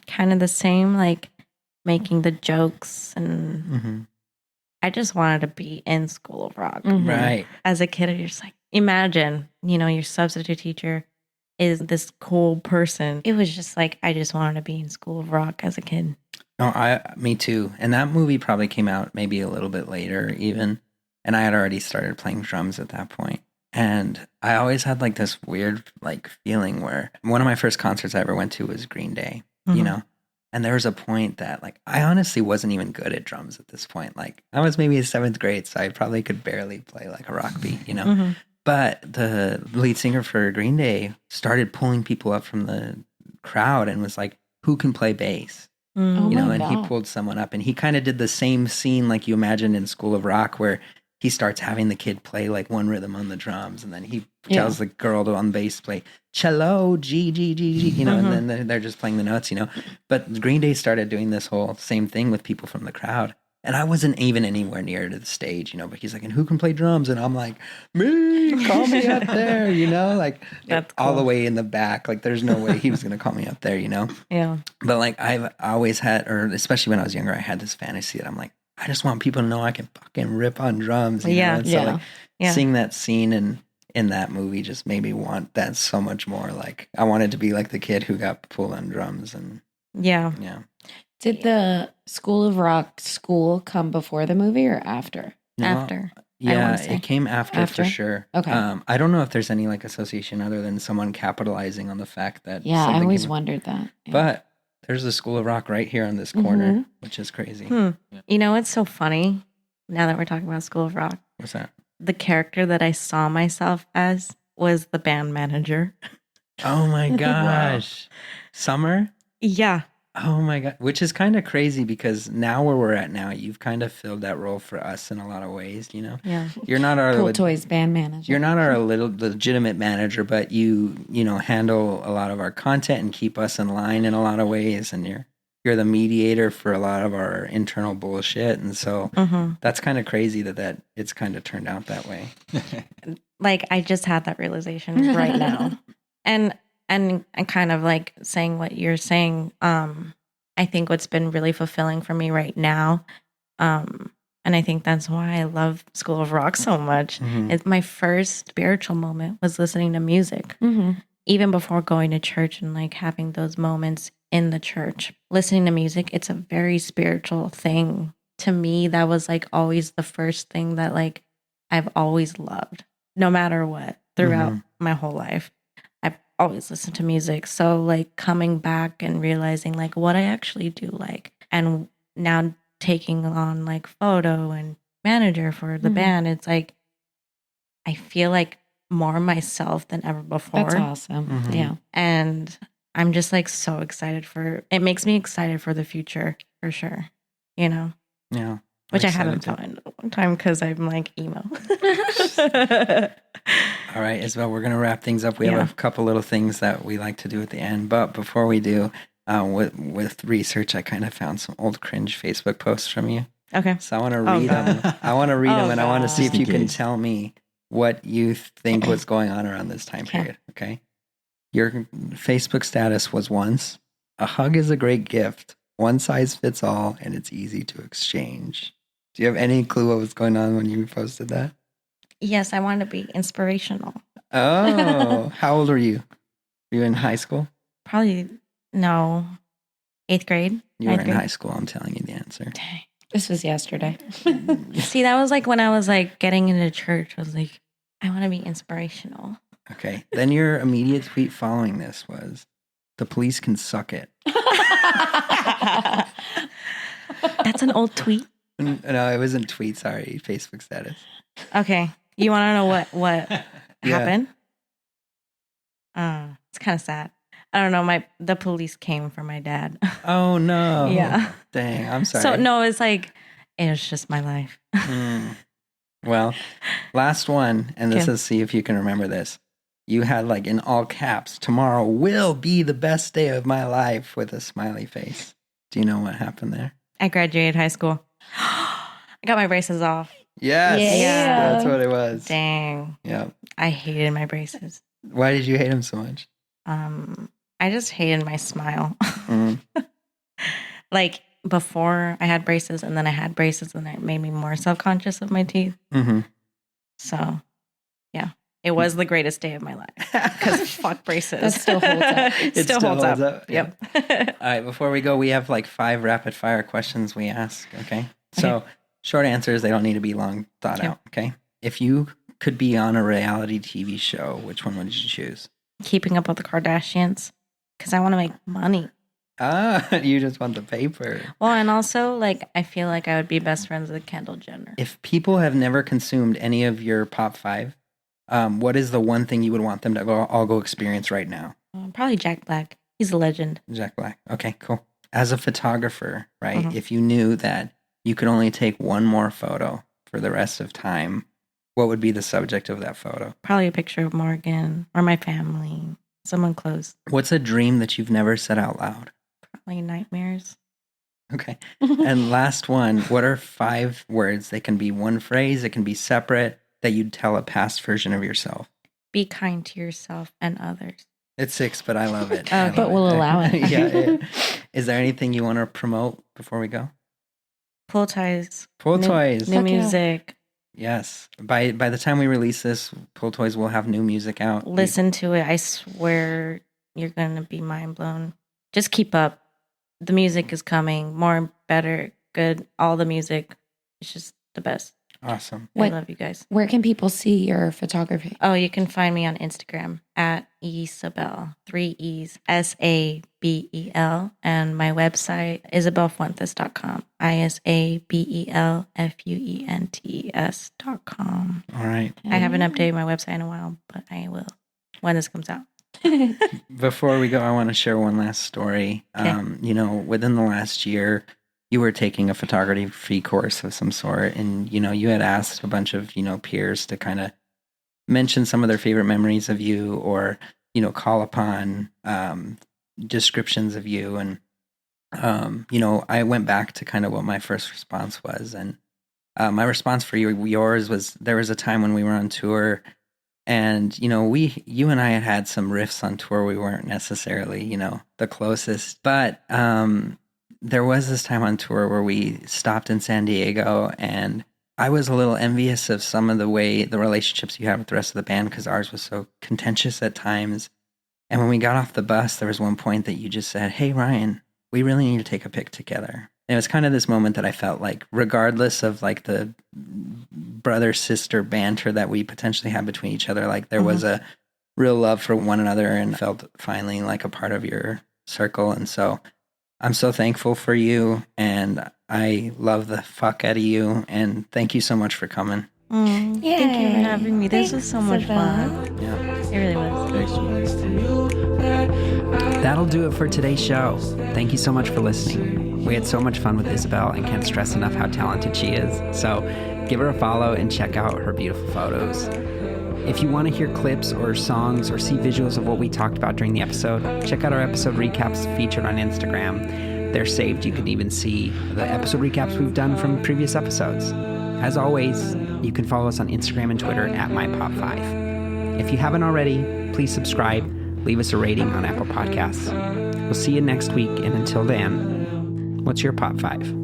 Kind of the same, like making the jokes, and I just wanted to be in School of Rock.
Right.
As a kid, you're just like, imagine, your substitute teacher is this cool person. It was just like, I just wanted to be in School of Rock as a kid.
Oh, me too. And that movie probably came out maybe a little bit later even. And I had already started playing drums at that point. And I always had like this weird like feeling where one of my first concerts I ever went to was Green Day, And there was a point that like I honestly wasn't even good at drums at this point. Like I was maybe in 7th grade, so I probably could barely play like a rock beat, But the lead singer for Green Day started pulling people up from the crowd and was like, "Who can play bass?" And he pulled someone up, and he kind of did the same scene like you imagined in School of Rock, where he starts having the kid play like one rhythm on the drums, and then he tells the girl on bass play cello, G, G, G, G, and then they're just playing the notes, But Green Day started doing this whole same thing with people from the crowd. And I wasn't even anywhere near to the stage, but he's like, "And who can play drums?" And I'm like, "Me, call me up there," like
That's
all the
cool.
way in the back. Like there's no way he was going to call me up there,
Yeah.
But like I've always had, or especially when I was younger, I had this fantasy that I'm like, I just want people to know I can fucking rip on drums. You know? And so like seeing that scene in that movie just made me want that so much more. Like I wanted to be like the kid who got pulled on drums and
Yeah.
Did the School of Rock school come before the movie or after?
After.
Yeah, it came after for sure.
Okay.
I don't know if there's any like association other than someone capitalizing on the fact that.
Yeah, I
something
always
came-
wondered that. Yeah.
But there's the School of Rock right here on this corner, which is crazy.
It's so funny now that we're talking about School of Rock.
What's that?
The character that I saw myself as was the band manager.
Oh my gosh. Summer?
Yeah.
Oh my God. Which is kind of crazy because now where we're at now, you've kind of filled that role for us in a lot of ways,
Yeah.
You're not our
Cool Toys band manager.
You're not our little legitimate manager, but you handle a lot of our content and keep us in line in a lot of ways, and you're the mediator for a lot of our internal bullshit, and so that's kind of crazy that it's kind of turned out that way.
Like I just had that realization right now. And kind of like saying what you're saying, I think what's been really fulfilling for me right now, and I think that's why I love School of Rock so much, is my first spiritual moment was listening to music. Even before going to church and like having those moments in the church. Listening to music, it's a very spiritual thing. To me, that was like always the first thing that like I've always loved, no matter what, throughout my whole life. Always listen to music. So like coming back and realizing like what I actually do like, and now taking on like photo and manager for the band, it's like I feel like more myself than ever before.
That's awesome. Yeah.
And I'm just like so excited it makes me excited for the future for sure.
Yeah.
Which I haven't felt in a long time because I'm like emo.
All right, Isabel, we're going to wrap things up. We have a couple little things that we like to do at the end. But before we do, with research, I kind of found some old cringe Facebook posts from you.
Okay.
So I want to read them. I want to read them, and I want to see if you can tell me what you think was going on around this time period. Okay. Your Facebook status was once, "A hug is a great gift. One size fits all, and it's easy to exchange." Do you have any clue what was going on when you posted that?
Yes, I want to be inspirational.
Oh, how old were you? Were you in high school?
Probably, no, 8th grade.
You were in high school. I'm telling you the answer.
Dang.
This was yesterday.
See, that was like when I was like getting into church. I was like, I want to be inspirational.
Okay. Then your immediate tweet following this was, "The police can suck it."
That's an old tweet.
No, it wasn't tweet. Sorry, Facebook status.
Okay. You want to know what happened? It's kind of sad. I don't know. The police came for my dad.
Oh no.
Yeah.
Dang, I'm sorry.
So no, it's like it was just my life.
Well, last one, and this is see if you can remember this. You had like in all caps, "Tomorrow will be the best day of my life," with a smiley face. Do you know what happened there?
I graduated high school. I got my braces off.
Yes,
Yeah.
that's what it was.
Dang.
Yeah.
I hated my braces.
Why did you hate him so much?
I just hated my smile.
Mm.
Like before I had braces and then I had braces and it made me more self-conscious of my teeth.
Mm-hmm.
So yeah, it was the greatest day of my life because fuck braces.
That still holds up.
It still holds up.
Yeah.
Yep.
All right, before we go, we have like 5 rapid fire questions we ask, okay? So short answers, they don't need to be long thought
Okay.
out, okay? If you could be on a reality TV show, which one would you choose?
Keeping up with the Kardashians because I want to make money.
Ah, you just want the paper.
Well, and also like I feel like I would be best friends with Kendall Jenner.
If people have never consumed any of your pop 5, what is the one thing you would want them to all go experience right now?
Probably Jack Black. He's a legend.
Jack Black. Okay, cool. As a photographer, right?
Mhm.
If you knew that you could only take one more photo for the rest of time, what would be the subject of that photo?
Probably a picture of Morgan or my family, someone close.
What's a dream that you've never said out loud?
Probably nightmares.
Okay. And last one, what are 5 words? They can be one phrase, it can be separate, that you'd tell a past version of yourself.
Be kind to yourself and others.
It's 6, but I love it.
Oh,
I love
but we'll allow it.
Yeah. Is there anything you want to promote before we go?
Pull ties.
Pull
New-
Toys.
New
Fuck yeah.
music.
Yes. By the time we release this, Pull Toys will have new music out.
Listen to it. I swear you're going to be mind blown. Just keep up. The music is coming. More, better, good. All the music. It's just the best.
Awesome.
What-
I love you guys.
Where can people see your photography?
Oh, you can find me on Instagram at Isabel, 3 E's, Sabel, and my website, isabelfuentes.com, ISABELFUENTES.com.
All right.
I haven't updated my website in a while, but I will when this comes out.
Before we go, I want to share one last story.
Okay.
Within the last year, you were taking a photography course of some sort, and you had asked a bunch of peers to kind of mention some of their favorite memories of you, or call upon descriptions of you. And I went back to kind of what my first response was, and my response for yours was, there was a time when we were on tour, and you and I had some riffs on tour. We weren't necessarily the closest, but there was this time on tour where we stopped in San Diego, and I was a little envious of some of the relationships you had with the rest of the band, because ours was so contentious at times. And when we got off the bus, there was one point that you just said, "Hey, Ryan, we really need to take a pic together." And it was kind of this moment that I felt like, regardless of like the brother-sister banter that we potentially had between each other, like there was a real love for one another, and felt finally like a part of your circle. And so I'm so thankful for you, and I love the fuck out of you, and thank you so much for coming.
Thank you for having me. This was so much fun.
Yeah.
It really was.
Very sweet.
That'll do it for today's show. Thank you so much for listening. We had so much fun with Isabel, and can't stress enough how talented she is. So give her a follow and check out her beautiful photos. If you want to hear clips or songs or see visuals of what we talked about during the episode, check out our episode recaps featured on Instagram. They're saved. You can even see the episode recaps we've done from previous episodes. As always, you can follow us on Instagram and Twitter at MyPop5. If you haven't already, please subscribe, leave us a rating on Apple Podcasts. We'll see you next week, and until then, what's your Pop 5?